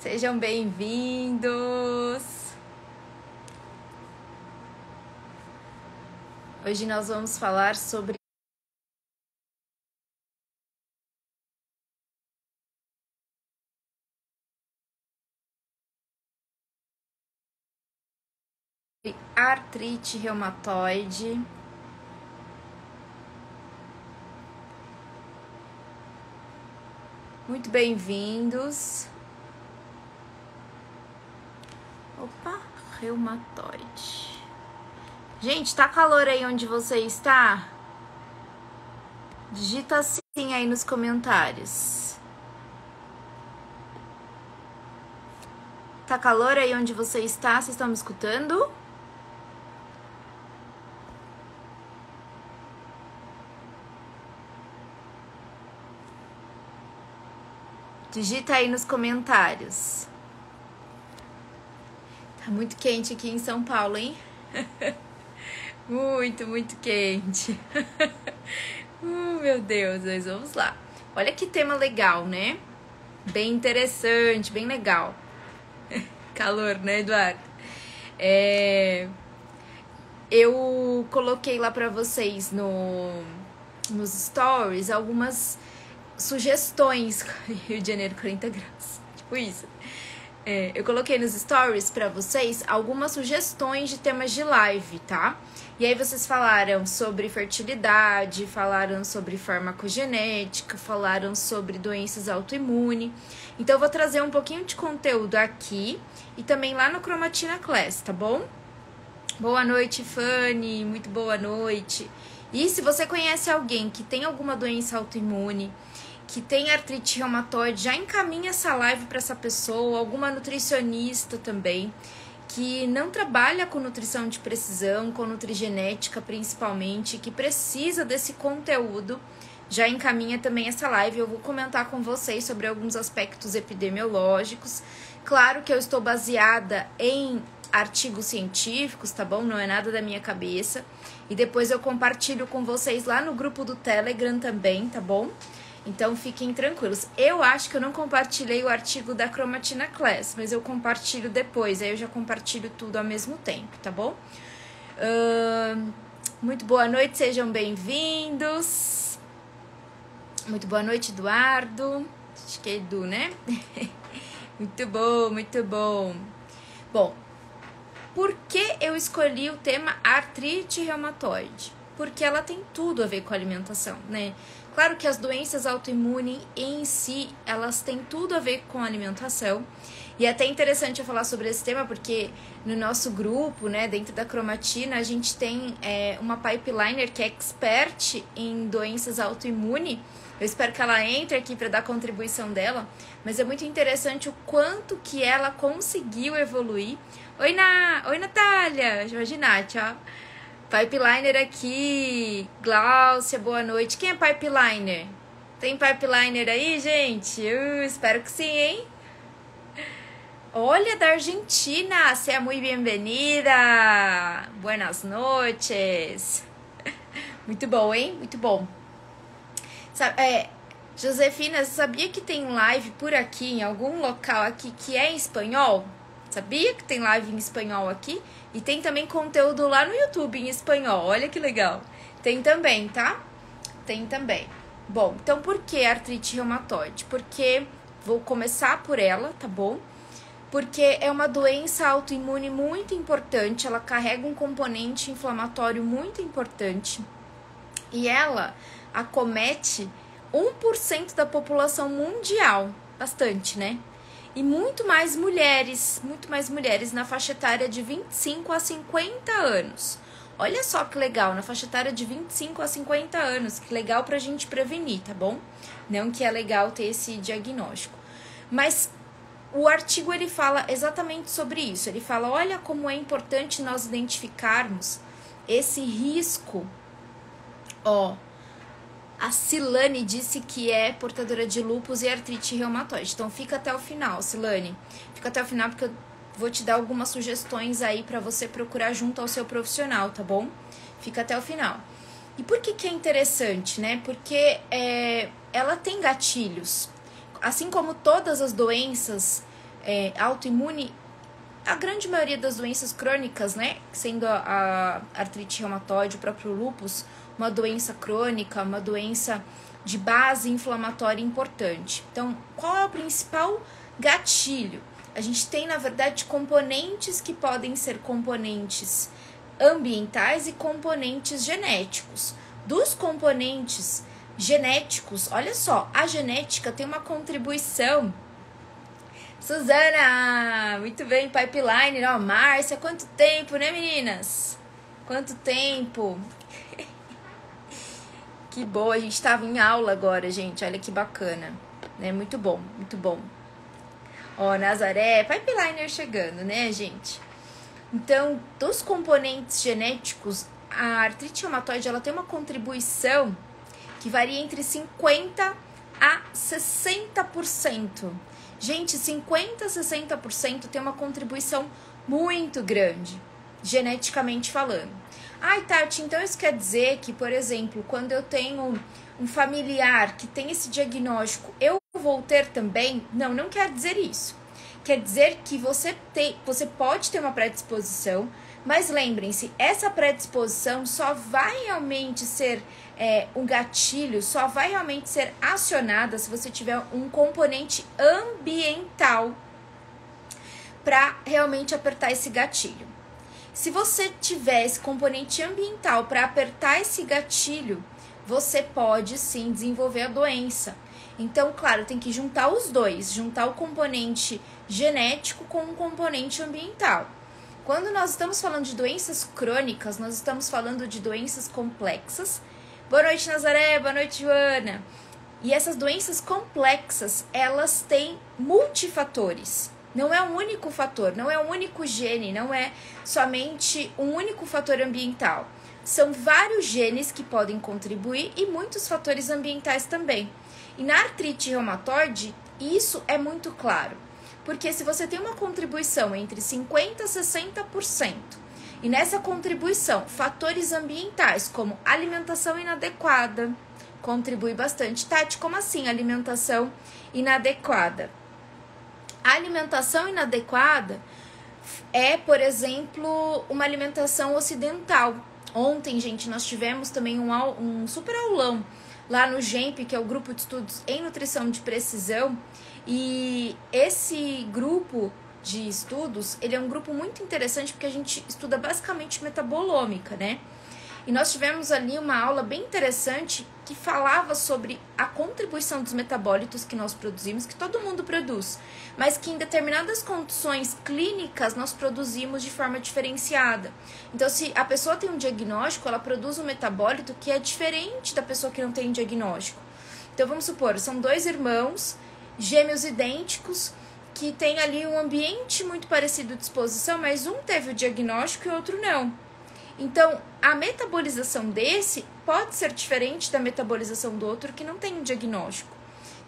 Sejam bem-vindos! Hoje nós vamos falar sobre artrite reumatoide. Muito bem-vindos. Opa, reumatoide. Gente, tá calor aí onde você está? Digita sim aí nos comentários. Tá calor aí onde você está? Vocês estão me escutando? Digita aí nos comentários. Tá muito quente aqui em São Paulo, hein? Muito quente. Meu Deus, mas vamos lá. Olha que tema legal, né? Bem interessante, bem legal. Calor, né, Eduardo? Eu coloquei lá pra vocês nos stories algumas sugestões. Rio de Janeiro, 40 graus. Tipo isso. Eu coloquei nos stories pra vocês algumas sugestões de temas de live, tá? E aí vocês falaram sobre fertilidade, falaram sobre farmacogenética, falaram sobre doenças autoimunes. Então eu vou trazer um pouquinho de conteúdo aqui e também lá no Cromatina Class, tá bom? Boa noite, Fanny, muito boa noite. E se você conhece alguém que tem alguma doença autoimune, que tem artrite reumatoide, já encaminha essa live para essa pessoa, alguma nutricionista também, que não trabalha com nutrição de precisão, com nutrigenética principalmente, que precisa desse conteúdo, já encaminha também essa live. Eu vou comentar com vocês sobre alguns aspectos epidemiológicos. Claro que eu estou baseada em artigos científicos, tá bom? Não é nada da minha cabeça. E depois eu compartilho com vocês lá no grupo do Telegram também, tá bom? Então fiquem tranquilos. Eu acho que eu não compartilhei o artigo da Cromatina Class, mas eu compartilho depois, aí eu já compartilho tudo ao mesmo tempo, tá bom? Muito boa noite, sejam bem-vindos. Muito boa noite, Eduardo. Acho que é Edu, né? Muito bom, muito bom. Bom, por que eu escolhi o tema artrite reumatoide? Porque ela tem tudo a ver com a alimentação, né? Claro que as doenças autoimunes em si, elas têm tudo a ver com a alimentação. E é até interessante eu falar sobre esse tema, porque no nosso grupo, né, dentro da Cromatina, a gente tem uma pipeliner que é expert em doenças autoimunes. Eu espero que ela entre aqui para dar contribuição dela. Mas é muito interessante o quanto que ela conseguiu evoluir. Oi, Natália! Jorge Nath, ó. Pipeliner aqui, Gláucia, boa noite. Quem é Pipeliner? Tem Pipeliner aí, gente? Espero que sim, hein? Olha, da Argentina, seja muito bem-vinda. Buenas noches. Muito bom, hein? Muito bom. Josefina, você sabia que tem live por aqui, em algum local aqui, que é em espanhol? Sabia que tem live em espanhol aqui? E tem também conteúdo lá no YouTube em espanhol, olha que legal. Tem também, tá? Tem também. Bom, então por que artrite reumatoide? Porque, vou começar por ela, tá bom? Porque é uma doença autoimune muito importante, ela carrega um componente inflamatório muito importante. E ela acomete 1% da população mundial, bastante, né? E muito mais mulheres na faixa etária de 25 a 50 anos. Olha só que legal, na faixa etária de 25 a 50 anos, que legal pra gente prevenir, tá bom? Não que é legal ter esse diagnóstico. Mas o artigo, ele fala exatamente sobre isso. Ele fala, olha como é importante nós identificarmos esse risco. Ó, a Silane disse que é portadora de lúpus e artrite reumatoide. Então fica até o final, Silane. Fica até o final porque eu vou te dar algumas sugestões aí para você procurar junto ao seu profissional, tá bom? Fica até o final. E por que é interessante, né? Porque ela tem gatilhos. Assim como todas as doenças autoimune, a grande maioria das doenças crônicas, né, sendo a artrite reumatoide, o próprio lúpus, uma doença crônica, uma doença de base inflamatória importante. Então, qual é o principal gatilho? A gente tem, na verdade, componentes que podem ser componentes ambientais e componentes genéticos. Dos componentes genéticos, olha só, a genética tem uma contribuição. Suzana, muito bem, pipeline, ó, Márcia, quanto tempo, né, meninas? Quanto tempo? Que boa, a gente estava em aula agora, gente, olha que bacana, né? Muito bom, muito bom. Ó, Nazaré, pipeliner chegando, né, gente? Então, dos componentes genéticos, a artrite reumatoide, ela tem uma contribuição que varia entre 50% a 60%. Gente, 50% a 60% tem uma contribuição muito grande, geneticamente falando. Ai, Tati, então isso quer dizer que, por exemplo, quando eu tenho um familiar que tem esse diagnóstico, eu vou ter também? Não, não quer dizer isso. Quer dizer que você pode ter uma predisposição, mas lembrem-se, essa predisposição só vai realmente ser um gatilho, só vai realmente ser acionada se você tiver um componente ambiental para realmente apertar esse gatilho. Se você tiver esse componente ambiental para apertar esse gatilho, você pode sim desenvolver a doença. Então, claro, tem que juntar os dois, juntar o componente genético com o componente ambiental. Quando nós estamos falando de doenças crônicas, nós estamos falando de doenças complexas. Boa noite, Nazaré, boa noite, Joana. E essas doenças complexas, elas têm multifatores. Não é um único fator, não é um único gene, não é somente um único fator ambiental. São vários genes que podem contribuir e muitos fatores ambientais também. E na artrite reumatoide, isso é muito claro. Porque se você tem uma contribuição entre 50% a 60%, e nessa contribuição, fatores ambientais como alimentação inadequada, contribui bastante. Tati, como assim alimentação inadequada? A alimentação inadequada é, por exemplo, uma alimentação ocidental. Ontem, gente, nós tivemos também um super aulão lá no GEMP, que é o Grupo de Estudos em Nutrição de Precisão. E esse grupo de estudos, ele é um grupo muito interessante porque a gente estuda basicamente metabolômica, né? E nós tivemos ali uma aula bem interessante que falava sobre a contribuição dos metabólitos que nós produzimos, que todo mundo produz, mas que em determinadas condições clínicas nós produzimos de forma diferenciada. Então, se a pessoa tem um diagnóstico, ela produz um metabólito que é diferente da pessoa que não tem diagnóstico. Então, vamos supor, são dois irmãos, gêmeos idênticos, que tem ali um ambiente muito parecido de exposição, mas um teve o diagnóstico e o outro não. Então, a metabolização desse pode ser diferente da metabolização do outro que não tem um diagnóstico,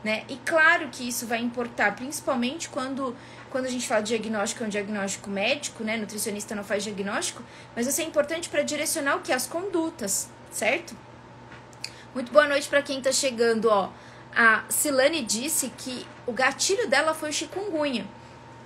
né? E claro que isso vai importar, principalmente quando a gente fala de diagnóstico, é um diagnóstico médico, né? Nutricionista não faz diagnóstico, mas isso é importante para direcionar o que? As condutas, certo? Muito boa noite para quem está chegando, ó. A Silane disse que o gatilho dela foi o chikungunya.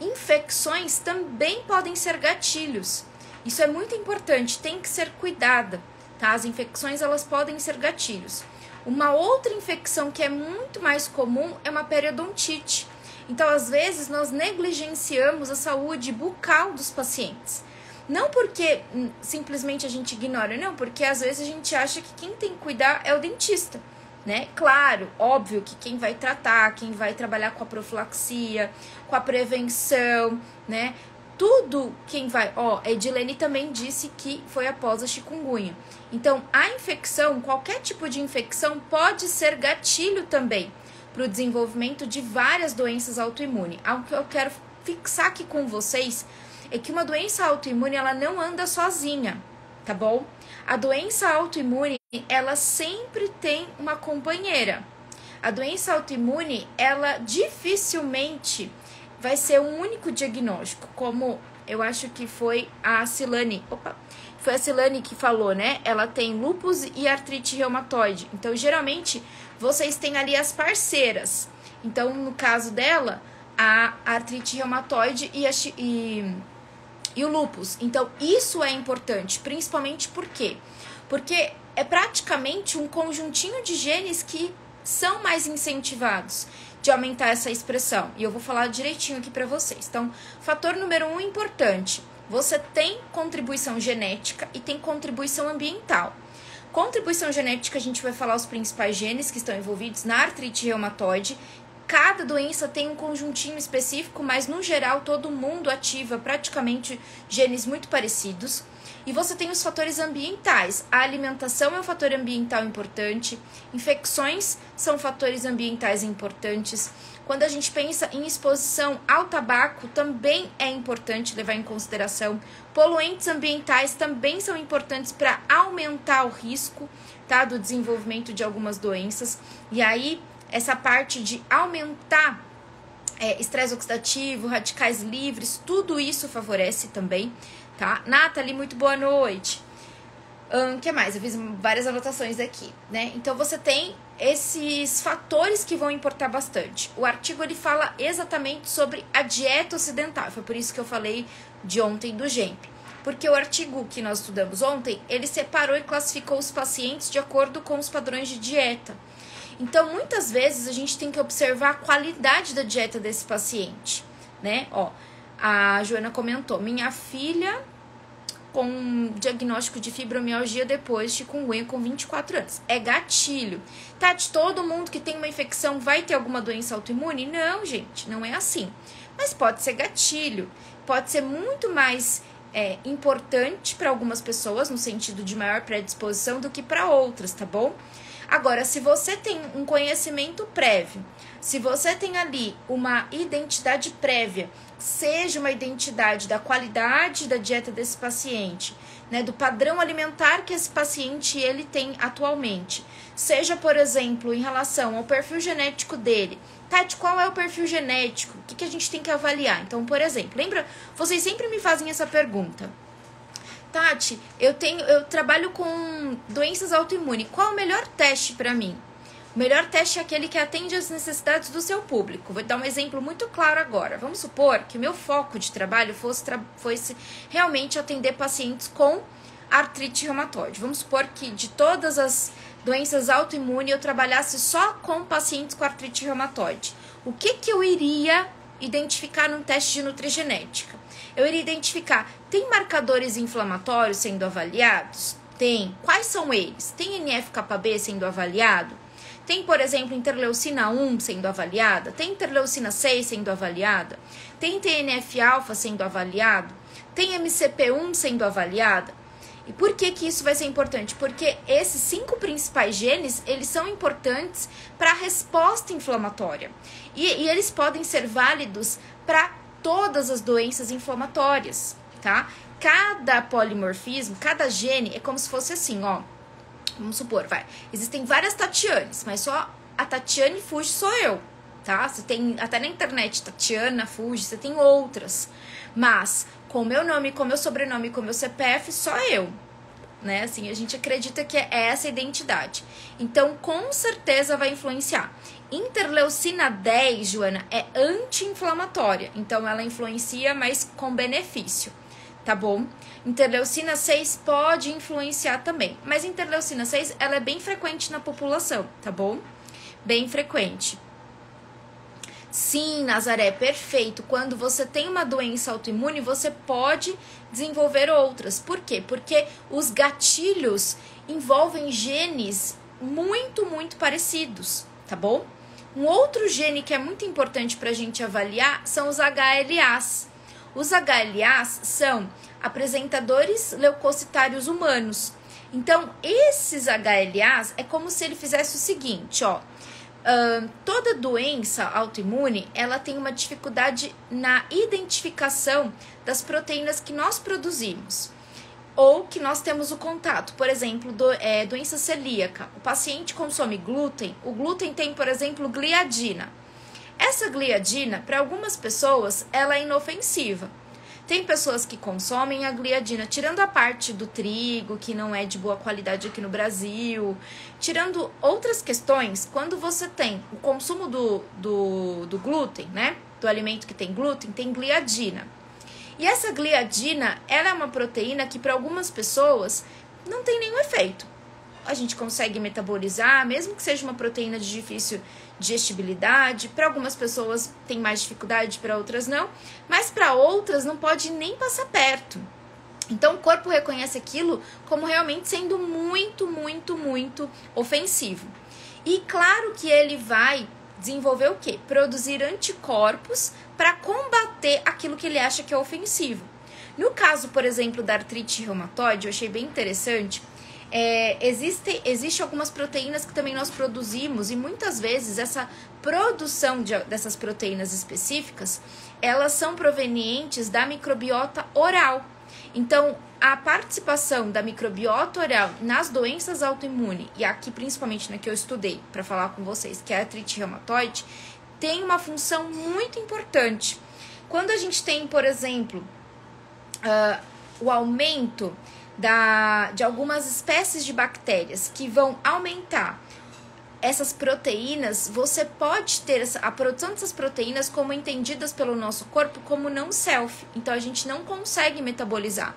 Infecções também podem ser gatilhos. Isso é muito importante, tem que ser cuidada, tá? As infecções, elas podem ser gatilhos. Uma outra infecção que é muito mais comum é uma periodontite. Então, às vezes, nós negligenciamos a saúde bucal dos pacientes. Não porque simplesmente a gente ignora, não, porque às vezes a gente acha que quem tem que cuidar é o dentista, né? Claro, óbvio que quem vai tratar, quem vai trabalhar com a profilaxia, com a prevenção, né? Tudo quem vai... Ó, a Edilene também disse que foi após a chikungunya. Então, a infecção, qualquer tipo de infecção, pode ser gatilho também para o desenvolvimento de várias doenças autoimunes. Algo que eu quero fixar aqui com vocês é que uma doença autoimune, ela não anda sozinha, tá bom? A doença autoimune, ela sempre tem uma companheira. A doença autoimune, ela dificilmente vai ser um único diagnóstico, como eu acho que foi a Silane. Foi a Silane que falou, né? Ela tem lúpus e artrite reumatoide. Então, geralmente, vocês têm ali as parceiras. Então, no caso dela, a artrite reumatoide e o lúpus. Então, isso é importante, principalmente por quê? Porque é praticamente um conjuntinho de genes que são mais incentivados de aumentar essa expressão. E eu vou falar direitinho aqui para vocês. Então, fator número 1 importante. Você tem contribuição genética e tem contribuição ambiental. Contribuição genética, a gente vai falar os principais genes que estão envolvidos na artrite reumatoide. Cada doença tem um conjuntinho específico, mas no geral todo mundo ativa praticamente genes muito parecidos. E você tem os fatores ambientais. A alimentação é um fator ambiental importante, infecções são fatores ambientais importantes. Quando a gente pensa em exposição ao tabaco, também é importante levar em consideração. Poluentes ambientais também são importantes para aumentar o risco, tá, do desenvolvimento de algumas doenças. E aí, essa parte de aumentar estresse oxidativo, radicais livres, tudo isso favorece também, tá? Nathalie, muito boa noite. Que mais? Eu fiz várias anotações aqui, né? Então, você tem esses fatores que vão importar bastante. O artigo, ele fala exatamente sobre a dieta ocidental. Foi por isso que eu falei de ontem do GEMP. Porque o artigo que nós estudamos ontem, ele separou e classificou os pacientes de acordo com os padrões de dieta. Então, muitas vezes, a gente tem que observar a qualidade da dieta desse paciente, né? Ó, a Joana comentou, minha filha com diagnóstico de fibromialgia depois de chikungunya com 24 anos. É gatilho. Tati, todo mundo que tem uma infecção vai ter alguma doença autoimune? Não, gente, não é assim. Mas pode ser gatilho. Pode ser muito mais importante para algumas pessoas, no sentido de maior predisposição, do que para outras, tá bom? Agora, se você tem um conhecimento prévio, se você tem ali uma identidade prévia, seja uma identidade da qualidade da dieta desse paciente, né, do padrão alimentar que esse paciente ele tem atualmente, seja, por exemplo, em relação ao perfil genético dele. Tati, qual é o perfil genético? O que a gente tem que avaliar? Então, por exemplo, lembra? Vocês sempre me fazem essa pergunta. Tati, eu trabalho com doenças autoimunes. Qual é o melhor teste para mim? O melhor teste é aquele que atende às necessidades do seu público. Vou dar um exemplo muito claro agora. Vamos supor que o meu foco de trabalho fosse realmente atender pacientes com artrite reumatoide. Vamos supor que de todas as doenças autoimunes eu trabalhasse só com pacientes com artrite reumatoide. O que eu iria identificar num teste de nutrigenética? Eu iria identificar, tem marcadores inflamatórios sendo avaliados? Tem. Quais são eles? Tem NF-κB sendo avaliado? Tem, por exemplo, interleucina 1 sendo avaliada? Tem interleucina 6 sendo avaliada? Tem TNF-alfa sendo avaliado? Tem MCP1 sendo avaliada? E por que isso vai ser importante? Porque esses 5 principais genes, eles são importantes para a resposta inflamatória. E eles podem ser válidos para todas as doenças inflamatórias, tá? Cada polimorfismo, cada gene é como se fosse assim, ó. Vamos supor, existem várias Tatianes, mas só a Tatiane Fuji sou eu, tá? Você tem até na internet Tatiana Fuji, você tem outras. Mas com o meu nome, com o meu sobrenome, com o meu CPF, só eu, né? Assim, a gente acredita que é essa a identidade. Então, com certeza vai influenciar. Interleucina 10, Joana, é anti-inflamatória. Então, ela influencia, mas com benefício, tá bom? Interleucina 6 pode influenciar também. Mas interleucina 6, ela é bem frequente na população, tá bom? Bem frequente. Sim, Nazaré, perfeito. Quando você tem uma doença autoimune, você pode desenvolver outras. Por quê? Porque os gatilhos envolvem genes muito, muito parecidos, tá bom? Um outro gene que é muito importante para a gente avaliar são os HLAs. Os HLAs são apresentadores leucocitários humanos. Então, esses HLAs é como se ele fizesse o seguinte, ó. Toda doença autoimune, ela tem uma dificuldade na identificação das proteínas que nós produzimos ou que nós temos o contato. Por exemplo, doença celíaca. O paciente consome glúten. O glúten tem, por exemplo, gliadina. Essa gliadina, para algumas pessoas, ela é inofensiva. Tem pessoas que consomem a gliadina, tirando a parte do trigo, que não é de boa qualidade aqui no Brasil, tirando outras questões, quando você tem o consumo do glúten, né? do alimento que tem glúten, tem gliadina. E essa gliadina, ela é uma proteína que para algumas pessoas não tem nenhum efeito. A gente consegue metabolizar, mesmo que seja uma proteína de difícil digestibilidade. Para algumas pessoas tem mais dificuldade, para outras não. Mas para outras não pode nem passar perto. Então o corpo reconhece aquilo como realmente sendo muito, muito, muito ofensivo. E claro que ele vai desenvolver o quê? Produzir anticorpos para combater aquilo que ele acha que é ofensivo. No caso, por exemplo, da artrite reumatoide, eu achei bem interessante. Existe algumas proteínas que também nós produzimos e muitas vezes essa produção dessas proteínas específicas, elas são provenientes da microbiota oral. Então, a participação da microbiota oral nas doenças autoimunes, e aqui principalmente na que eu estudei para falar com vocês, que é a artrite reumatoide, tem uma função muito importante. Quando a gente tem, por exemplo, o aumento de algumas espécies de bactérias que vão aumentar essas proteínas, você pode ter a produção dessas proteínas como entendidas pelo nosso corpo como não self. Então, a gente não consegue metabolizar.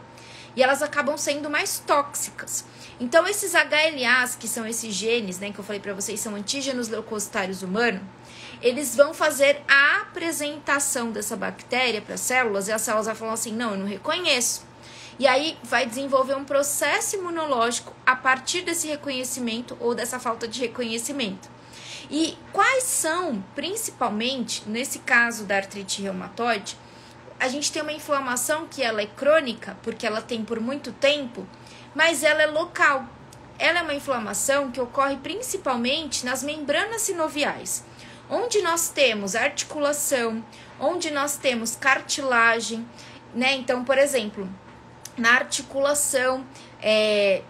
E elas acabam sendo mais tóxicas. Então, esses HLAs, que são esses genes, né, que eu falei para vocês, são antígenos leucocitários humanos, eles vão fazer a apresentação dessa bactéria para as células, e as células vão falar assim, não, eu não reconheço. E aí vai desenvolver um processo imunológico a partir desse reconhecimento ou dessa falta de reconhecimento. E quais são, principalmente, nesse caso da artrite reumatoide, a gente tem uma inflamação que ela é crônica, porque ela tem por muito tempo, mas ela é local. Ela é uma inflamação que ocorre principalmente nas membranas sinoviais, onde nós temos articulação, onde nós temos cartilagem, né? Então, por exemplo, na articulação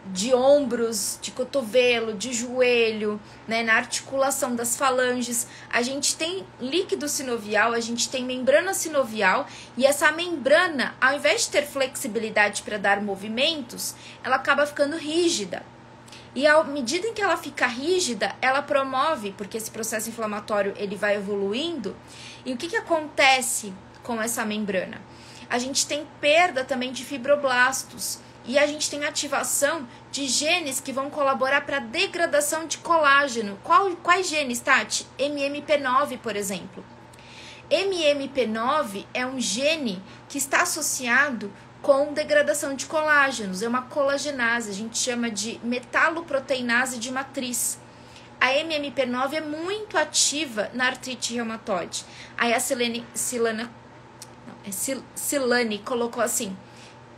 de ombros, de cotovelo, de joelho, né, na articulação das falanges, a gente tem líquido sinovial, a gente tem membrana sinovial, e essa membrana, ao invés de ter flexibilidade para dar movimentos, ela acaba ficando rígida. E à medida em que ela fica rígida, ela promove, porque esse processo inflamatório ele vai evoluindo, e o que acontece com essa membrana? A gente tem perda também de fibroblastos e a gente tem ativação de genes que vão colaborar para a degradação de colágeno. Quais genes, Tati? MMP9, por exemplo. MMP9 é um gene que está associado com degradação de colágenos. É uma colagenase, a gente chama de metaloproteinase de matriz. A MMP9 é muito ativa na artrite reumatoide. Aí a Silane colocou assim,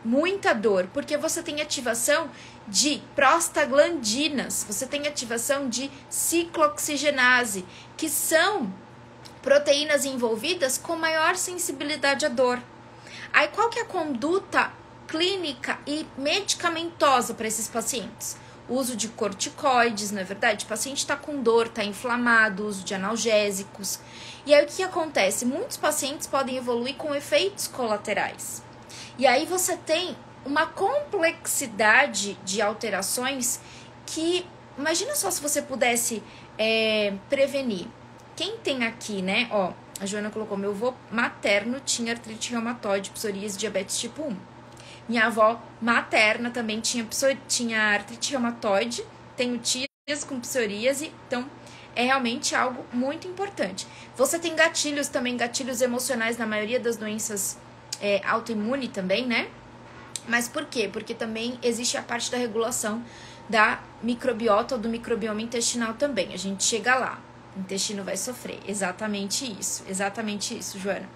muita dor, porque você tem ativação de prostaglandinas, você tem ativação de ciclooxigenase, que são proteínas envolvidas com maior sensibilidade à dor. Aí qual que é a conduta clínica e medicamentosa para esses pacientes? O uso de corticoides, não é verdade? O paciente está com dor, está inflamado, uso de analgésicos. E aí o que acontece? Muitos pacientes podem evoluir com efeitos colaterais. E aí você tem uma complexidade de alterações que, imagina só se você pudesse prevenir. Quem tem aqui, né? Ó, a Joana colocou, meu avô materno tinha artrite reumatoide, psoríase, diabetes tipo 1. Minha avó materna também tinha artrite reumatoide, tenho tias com psoríase, então é realmente algo muito importante. Você tem gatilhos também, gatilhos emocionais na maioria das doenças autoimune também, né? Mas por quê? Porque também existe a parte da regulação da microbiota ou do microbioma intestinal também. A gente chega lá, o intestino vai sofrer. Exatamente isso, Joana.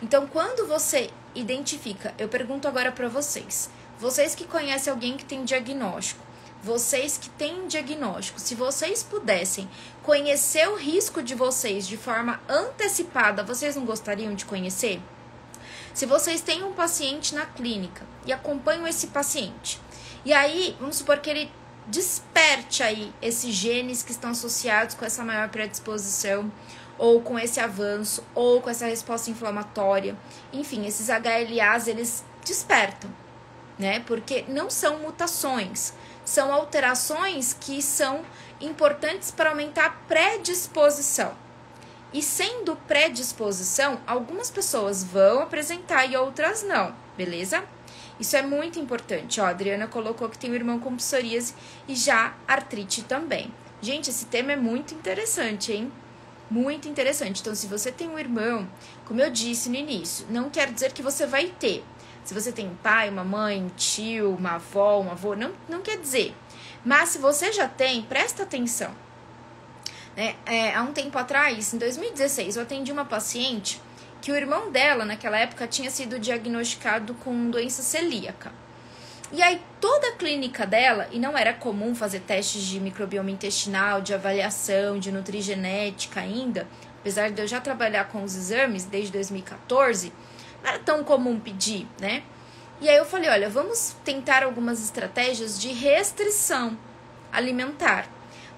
Então, quando você identifica, eu pergunto agora para vocês que conhecem alguém que tem diagnóstico, vocês que têm diagnóstico, se vocês pudessem conhecer o risco de vocês de forma antecipada, vocês não gostariam de conhecer? Se vocês têm um paciente na clínica e acompanham esse paciente, e aí, vamos supor que ele desperte aí esses genes que estão associados com essa maior predisposição, ou com esse avanço, ou com essa resposta inflamatória. Enfim, esses HLAs, eles despertam, né? Porque não são mutações, são alterações que são importantes para aumentar a predisposição. E sendo predisposição, algumas pessoas vão apresentar e outras não, beleza? Isso é muito importante. Ó, a Adriana colocou que tem um irmão com psoríase e já artrite também. Gente, esse tema é muito interessante, hein? Muito interessante. Então, se você tem um irmão, como eu disse no início, não quer dizer que você vai ter. Se você tem um pai, uma mãe, um tio, uma avó, um avô, não quer dizer. Mas se você já tem, presta atenção. Há um tempo atrás, em 2016, eu atendi uma paciente que o irmão dela, naquela época, tinha sido diagnosticado com doença celíaca. E aí, toda a clínica dela, e não era comum fazer testes de microbioma intestinal, de avaliação, de nutrigenética ainda, apesar de eu já trabalhar com os exames desde 2014, não era tão comum pedir, né? E aí eu falei, olha, vamos tentar algumas estratégias de restrição alimentar,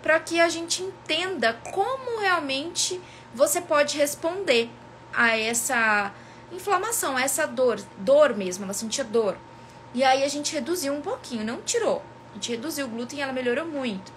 para que a gente entenda como realmente você pode responder a essa inflamação, a essa dor mesmo, ela sentia dor. E aí a gente reduziu um pouquinho, não tirou, a gente reduziu o glúten e ela melhorou muito.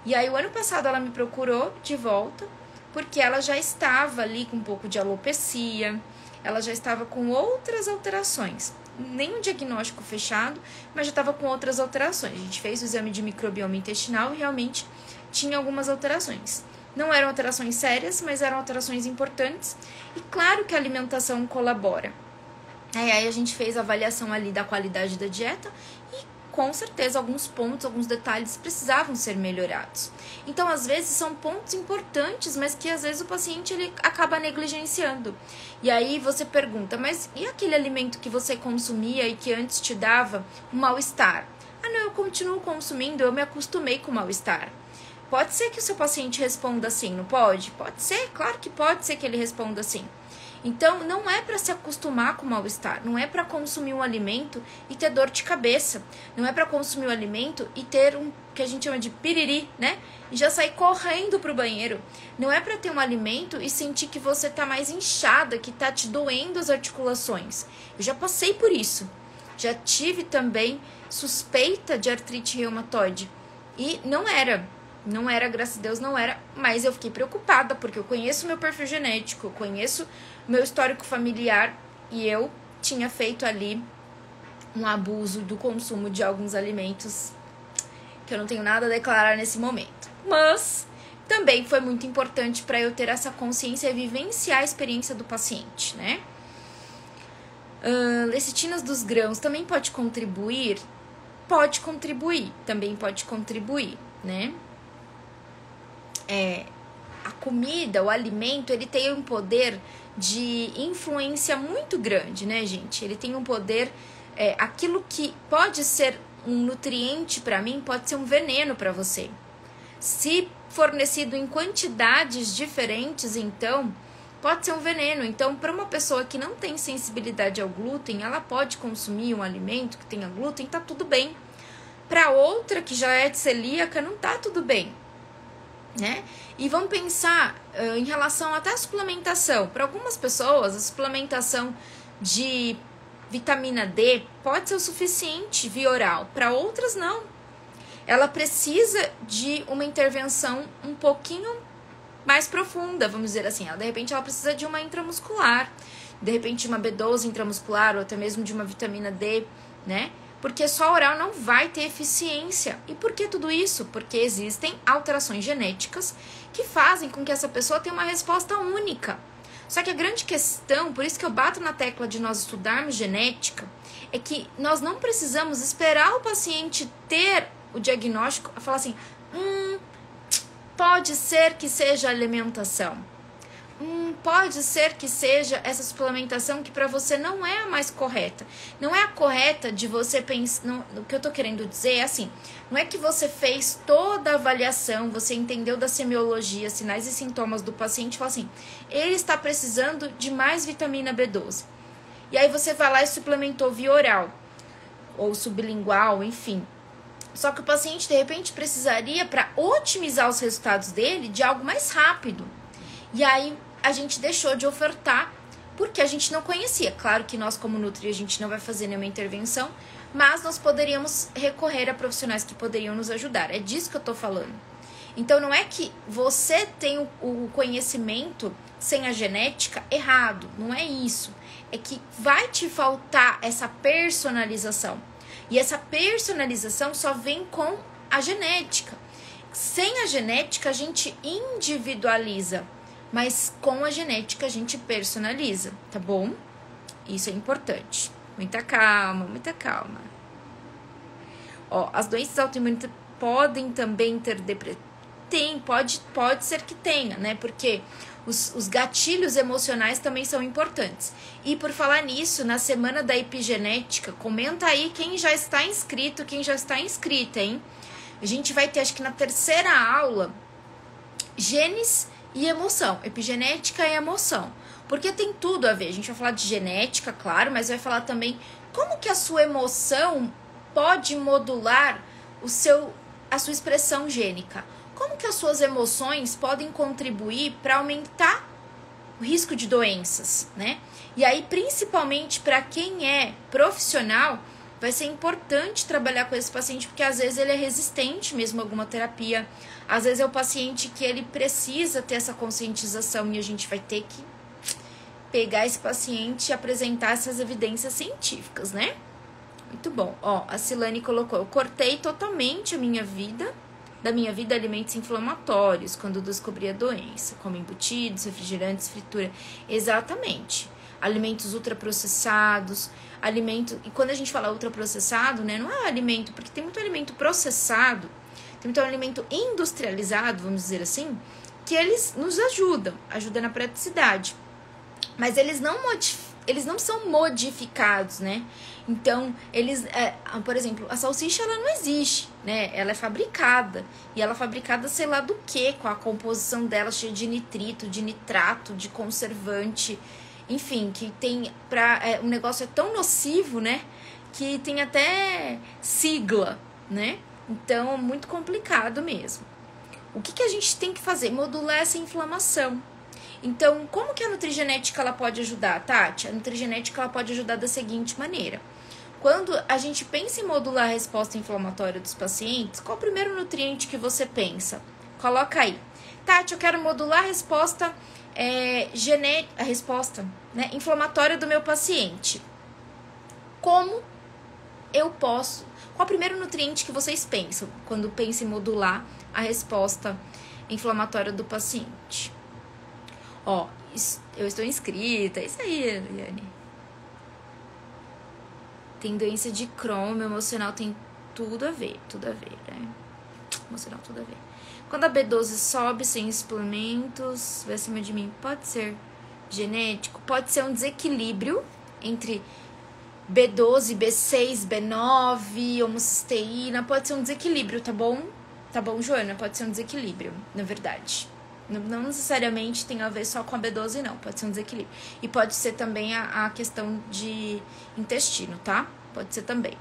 E aí o ano passado ela me procurou de volta, porque ela já estava ali com um pouco de alopecia, ela já estava com outras alterações. Nenhum diagnóstico fechado, mas já estava com outras alterações. A gente fez o exame de microbioma intestinal e realmente tinha algumas alterações. Não eram alterações sérias, mas eram alterações importantes. E claro que a alimentação colabora. Aí a gente fez a avaliação ali da qualidade da dieta e com certeza alguns pontos, alguns detalhes precisavam ser melhorados. Então, às vezes, são pontos importantes, mas que às vezes o paciente ele acaba negligenciando. E aí você pergunta, mas e aquele alimento que você consumia e que antes te dava um mal-estar? Ah, não, eu continuo consumindo, eu me acostumei com o mal-estar. Pode ser que o seu paciente responda assim, não pode? Pode ser, claro que pode ser que ele responda assim. Então, não é para se acostumar com o mal-estar, não é para consumir um alimento e ter dor de cabeça, não é para consumir um alimento e ter um que a gente chama de piriri, né? E já sair correndo pro banheiro. Não é para ter um alimento e sentir que você tá mais inchada, que tá te doendo as articulações. Eu já passei por isso. Já tive também suspeita de artrite reumatoide e não era, graças a Deus não era, mas eu fiquei preocupada porque eu conheço meu perfil genético, eu conheço meu histórico familiar e eu tinha feito ali um abuso do consumo de alguns alimentos que eu não tenho nada a declarar nesse momento. Mas também foi muito importante para eu ter essa consciência e vivenciar a experiência do paciente, né? Lecitinas dos grãos também pode contribuir? Pode contribuir, também pode contribuir, né? A comida, o alimento, ele tem um poder de influência muito grande, né, gente? Ele tem um poder, aquilo que pode ser um nutriente para mim, pode ser um veneno para você. Se fornecido em quantidades diferentes, então, pode ser um veneno. Então, para uma pessoa que não tem sensibilidade ao glúten, ela pode consumir um alimento que tenha glúten, tá tudo bem. Para outra que já é celíaca, não tá tudo bem, né? E vamos pensar em relação até à suplementação. Para algumas pessoas, a suplementação de vitamina D pode ser o suficiente via oral. Para outras, não. Ela precisa de uma intervenção um pouquinho mais profunda, vamos dizer assim. De repente, ela precisa de uma intramuscular. De repente, uma B12 intramuscular ou até mesmo de uma vitamina D, né? Porque só oral não vai ter eficiência. E por que tudo isso? Porque existem alterações genéticas que fazem com que essa pessoa tenha uma resposta única. Só que a grande questão, por isso que eu bato na tecla de nós estudarmos genética, é que nós não precisamos esperar o paciente ter o diagnóstico a falar assim, pode ser que seja alimentação. Pode ser que seja essa suplementação que para você não é a mais correta. Não é a correta de você pensar... O que eu tô querendo dizer é assim, não é que você fez toda a avaliação, você entendeu da semiologia, sinais e sintomas do paciente e fala assim, ele está precisando de mais vitamina B12. E aí você vai lá e suplementou via oral, ou sublingual, enfim. Só que o paciente, de repente, precisaria, para otimizar os resultados dele, de algo mais rápido. E aí a gente deixou de ofertar porque a gente não conhecia. Claro que nós, como Nutri, a gente não vai fazer nenhuma intervenção, mas nós poderíamos recorrer a profissionais que poderiam nos ajudar. É disso que eu tô falando. Então não é que você tem o conhecimento sem a genética errado, não é isso. É que vai te faltar essa personalização. E essa personalização só vem com a genética. Sem a genética a gente individualiza, mas com a genética a gente personaliza, tá bom? Isso é importante. Muita calma, muita calma. Ó, as doenças autoimunes podem também ter depressão. Pode ser que tenha, né? Porque os gatilhos emocionais também são importantes. E por falar nisso, na semana da epigenética, comenta aí quem já está inscrito, quem já está inscrita, hein? A gente vai ter, acho que na terceira aula, genes e emoção, epigenética e emoção. Porque tem tudo a ver. A gente vai falar de genética, claro, mas vai falar também como que a sua emoção pode modular a sua expressão gênica. Como que as suas emoções podem contribuir para aumentar o risco de doenças, né? E aí, principalmente para quem é profissional, vai ser importante trabalhar com esse paciente, porque às vezes ele é resistente mesmo a alguma terapia. Às vezes é o paciente que ele precisa ter essa conscientização e a gente vai ter que pegar esse paciente e apresentar essas evidências científicas, né? Muito bom. Ó, a Silane colocou, eu cortei totalmente da minha vida alimentos inflamatórios quando descobri a doença, como embutidos, refrigerantes, fritura. Exatamente. Alimentos ultraprocessados, e quando a gente fala ultraprocessado, né, não é alimento, porque tem muito alimento processado, tem muito alimento industrializado, vamos dizer assim, que eles nos ajudam na praticidade. Mas eles não são modificados, né? Então, por exemplo, a salsicha, ela não existe, né? Ela é fabricada. E ela é fabricada, sei lá do que, com a composição dela cheia de nitrito, de nitrato, de conservante. Enfim, que tem o negócio é tão nocivo, né? Que tem até sigla, né? Então, muito complicado mesmo. O que a gente tem que fazer? Modular essa inflamação. Então, como que a nutrigenética ela pode ajudar, Tati? A nutrigenética ela pode ajudar da seguinte maneira. Quando a gente pensa em modular a resposta inflamatória dos pacientes, qual o primeiro nutriente que você pensa? Coloca aí. Tati, eu quero modular a resposta inflamatória do meu paciente. Como eu posso? Qual o primeiro nutriente que vocês pensam quando pensam em modular a resposta inflamatória do paciente? Ó, eu estou inscrita, isso aí, Eliane. Tem doença de Crohn, emocional tem tudo a ver, né? Emocional, tudo a ver. Quando a B12 sobe sem suplementos, vai acima de mim, pode ser genético, pode ser um desequilíbrio entre B12, B6, B9, homocisteína, pode ser um desequilíbrio, tá bom? Tá bom, Joana? Pode ser um desequilíbrio, na verdade. Não necessariamente tem a ver só com a B12, não. Pode ser um desequilíbrio. E pode ser também a questão de intestino, tá? Pode ser também.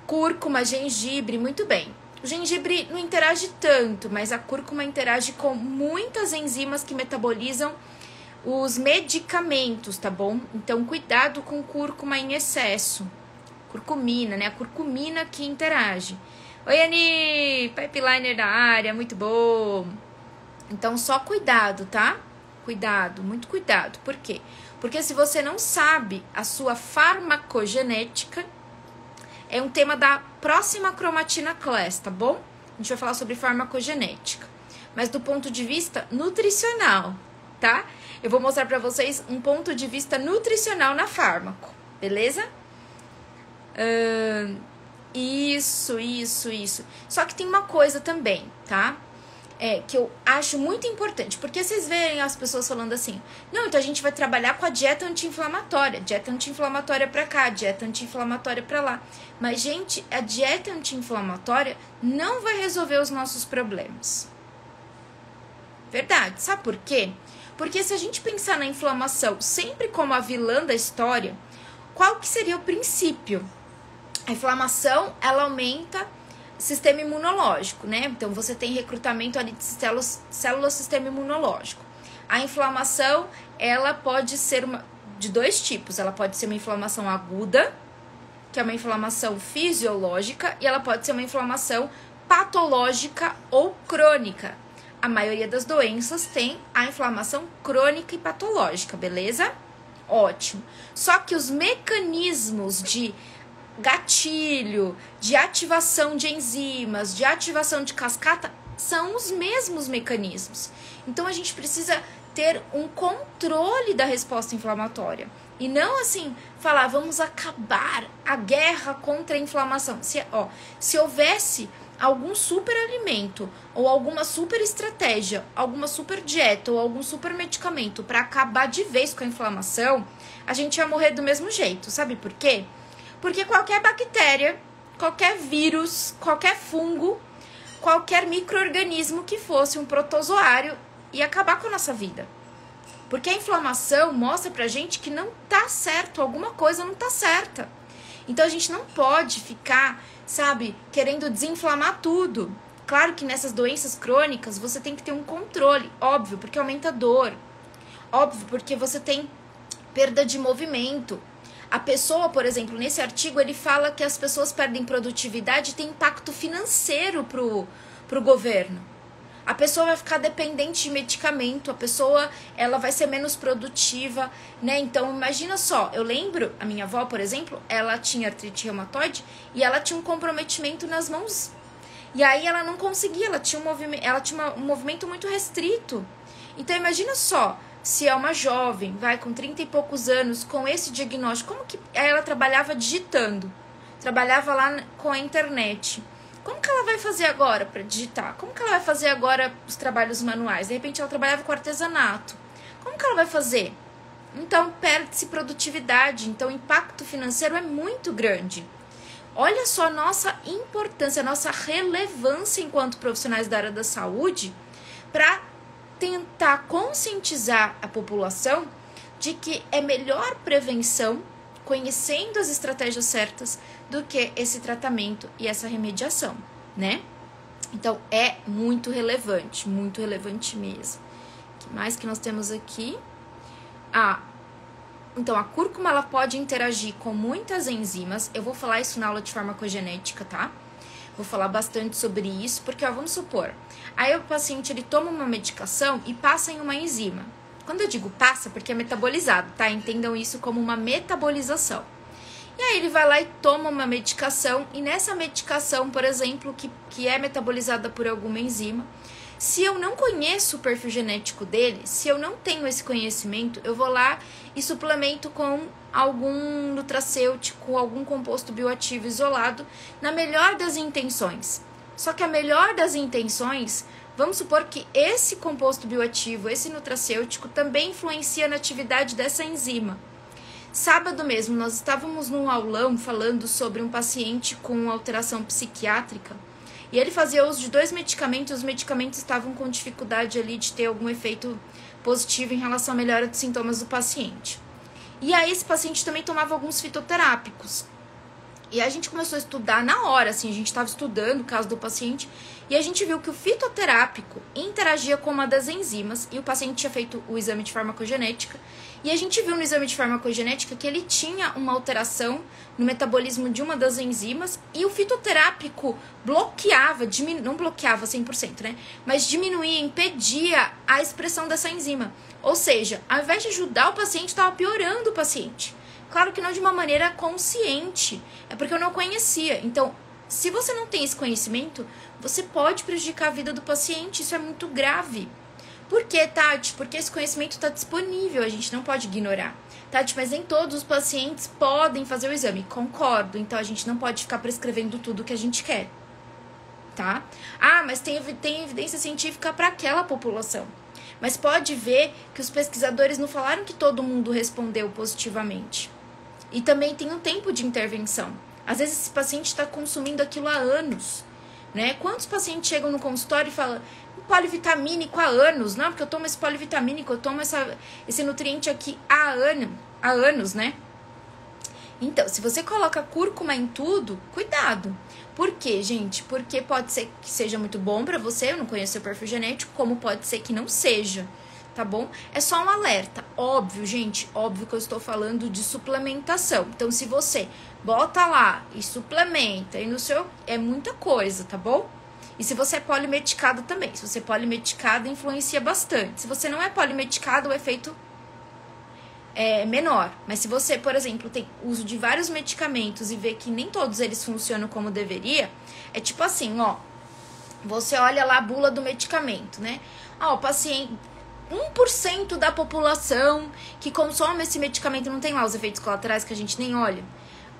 Cúrcuma, gengibre, muito bem. O gengibre não interage tanto, mas a cúrcuma interage com muitas enzimas que metabolizam os medicamentos, tá bom? Então, cuidado com cúrcuma em excesso. Curcumina, né? A curcumina que interage. Oi, Ani! Pipeliner da área, muito bom! Então, só cuidado, tá? Cuidado, muito cuidado. Por quê? Porque se você não sabe a sua farmacogenética, é um tema da próxima Cromatina Class, tá bom? A gente vai falar sobre farmacogenética. Mas do ponto de vista nutricional, tá? Eu vou mostrar pra vocês um ponto de vista nutricional na fármaco, beleza? Isso. Só que tem uma coisa também, tá? Que eu acho muito importante, porque vocês veem as pessoas falando assim, não, então a gente vai trabalhar com a dieta anti-inflamatória pra cá, dieta anti-inflamatória pra lá. Mas, gente, a dieta anti-inflamatória não vai resolver os nossos problemas. Verdade, sabe por quê? Porque se a gente pensar na inflamação sempre como a vilã da história, qual que seria o princípio? A inflamação, ela aumenta sistema imunológico, né? Então, você tem recrutamento ali de células sistema imunológico. A inflamação, ela pode ser de dois tipos. Ela pode ser uma inflamação aguda, que é uma inflamação fisiológica, e ela pode ser uma inflamação patológica ou crônica. A maioria das doenças tem a inflamação crônica e patológica, beleza? Ótimo. Só que os mecanismos de gatilho, de ativação de enzimas, de ativação de cascata, são os mesmos mecanismos. Então, a gente precisa ter um controle da resposta inflamatória. E não assim, falar, vamos acabar a guerra contra a inflamação. Se houvesse algum super alimento, ou alguma super estratégia, alguma super dieta, ou algum super medicamento para acabar de vez com a inflamação, a gente ia morrer do mesmo jeito. Sabe por quê? Porque qualquer bactéria, qualquer vírus, qualquer fungo, qualquer micro-organismo que fosse um protozoário ia acabar com a nossa vida. Porque a inflamação mostra pra gente que não tá certo, alguma coisa não tá certa. Então a gente não pode ficar, sabe, querendo desinflamar tudo. Claro que nessas doenças crônicas você tem que ter um controle, óbvio, porque aumenta a dor. Óbvio, porque você tem perda de movimento. A pessoa, por exemplo, nesse artigo ele fala que as pessoas perdem produtividade e tem impacto financeiro pro governo. A pessoa vai ficar dependente de medicamento, a pessoa ela vai ser menos produtiva, né? Então, imagina só, eu lembro, a minha avó, por exemplo, ela tinha artrite reumatoide e ela tinha um comprometimento nas mãos. E aí ela não conseguia, ela tinha um movimento muito restrito. Então, imagina só, se é uma jovem, vai com 30 e poucos anos, com esse diagnóstico, como que ela trabalhava digitando? Trabalhava lá com a internet. Como que ela vai fazer agora para digitar? Como que ela vai fazer agora os trabalhos manuais? De repente ela trabalhava com artesanato. Como que ela vai fazer? Então perde-se produtividade. Então o impacto financeiro é muito grande. Olha só a nossa importância, a nossa relevância enquanto profissionais da área da saúde para tentar conscientizar a população de que é melhor prevenção, conhecendo as estratégias certas, do que esse tratamento e essa remediação, né? Então, é muito relevante mesmo. O que mais que nós temos aqui? Então, a cúrcuma, ela pode interagir com muitas enzimas. Eu vou falar isso na aula de farmacogenética, tá? Vou falar bastante sobre isso, porque, vamos supor, aí o paciente, ele toma uma medicação e passa em uma enzima. Quando eu digo passa, porque é metabolizado, tá? Entendam isso como uma metabolização. E aí ele vai lá e toma uma medicação, e nessa medicação, por exemplo, que é metabolizada por alguma enzima, se eu não conheço o perfil genético dele, se eu não tenho esse conhecimento, eu vou lá e suplemento com algum nutracêutico, algum composto bioativo isolado, na melhor das intenções. Só que a melhor das intenções, vamos supor que esse composto bioativo, esse nutracêutico, também influencia na atividade dessa enzima. Sábado mesmo, nós estávamos num aulão falando sobre um paciente com alteração psiquiátrica e ele fazia uso de 2 medicamentos, os medicamentos estavam com dificuldade ali de ter algum efeito positivo em relação à melhora dos sintomas do paciente. E aí esse paciente também tomava alguns fitoterápicos. E a gente começou a estudar na hora, assim, a gente estava estudando o caso do paciente e a gente viu que o fitoterápico interagia com uma das enzimas e o paciente tinha feito o exame de farmacogenética e a gente viu no exame de farmacogenética que ele tinha uma alteração no metabolismo de uma das enzimas e o fitoterápico bloqueava, não bloqueava 100%, né? Mas diminuía, impedia a expressão dessa enzima. Ou seja, ao invés de ajudar o paciente, estava piorando o paciente. Claro que não de uma maneira consciente, é porque eu não conhecia. Então, se você não tem esse conhecimento, você pode prejudicar a vida do paciente, isso é muito grave. Por quê, Tati? Porque esse conhecimento está disponível, a gente não pode ignorar. Tati, mas nem todos os pacientes podem fazer o exame. Concordo, então a gente não pode ficar prescrevendo tudo que a gente quer, tá? Mas tem evidência científica para aquela população. Mas pode ver que os pesquisadores não falaram que todo mundo respondeu positivamente. E também tem um tempo de intervenção. Às vezes esse paciente está consumindo aquilo há anos, né? Quantos pacientes chegam no consultório e falam polivitamínico há anos? Não, porque eu tomo esse polivitamínico, eu tomo esse nutriente aqui há anos, né? Então, se você coloca cúrcuma em tudo, cuidado. Por quê, gente? Porque pode ser que seja muito bom pra você, eu não conheço seu perfil genético, como pode ser que não seja, tá bom? É só um alerta. Óbvio, gente, óbvio que eu estou falando de suplementação. Então, se você bota lá e suplementa, e no seu... é muita coisa, tá bom? E se você é polimedicado também. Se você é polimedicado, influencia bastante. Se você não é polimedicado, o efeito é menor. Mas se você, por exemplo, tem uso de vários medicamentos e vê que nem todos eles funcionam como deveria, é tipo assim, ó, você olha lá a bula do medicamento, né? Ó, o paciente, 1% da população que consome esse medicamento, não tem lá os efeitos colaterais que a gente nem olha.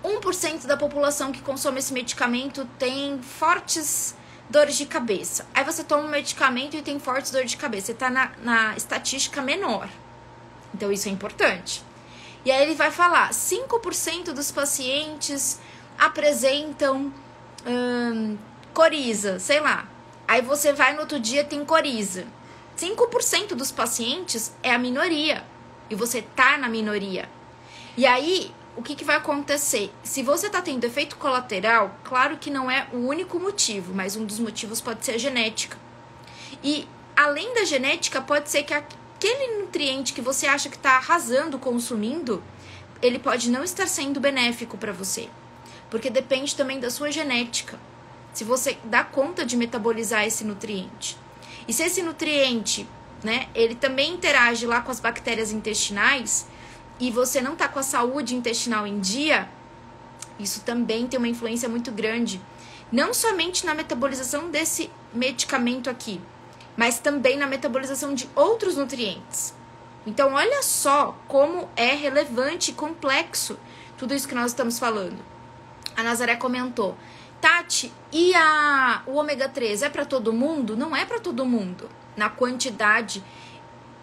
1% da população que consome esse medicamento tem fortes dores de cabeça. Aí você toma um medicamento e tem fortes dores de cabeça. Você tá na estatística menor. Então, isso é importante. E aí ele vai falar, 5% dos pacientes apresentam coriza, sei lá. Aí você vai no outro dia tem coriza. 5% dos pacientes é a minoria. E você tá na minoria. E aí, o que vai acontecer? Se você tá tendo efeito colateral, claro que não é o único motivo, mas um dos motivos pode ser a genética. E, além da genética, pode ser que aquele nutriente que você acha que está arrasando consumindo, ele pode não estar sendo benéfico para você. Porque depende também da sua genética. Se você dá conta de metabolizar esse nutriente. E se esse nutriente, né, ele também interage lá com as bactérias intestinais e você não está com a saúde intestinal em dia, isso também tem uma influência muito grande. Não somente na metabolização desse medicamento aqui, mas também na metabolização de outros nutrientes. Então, olha só como é relevante e complexo tudo isso que nós estamos falando. A Nazaré comentou, Tati, e o ômega 3 é para todo mundo? Não é para todo mundo. Na quantidade,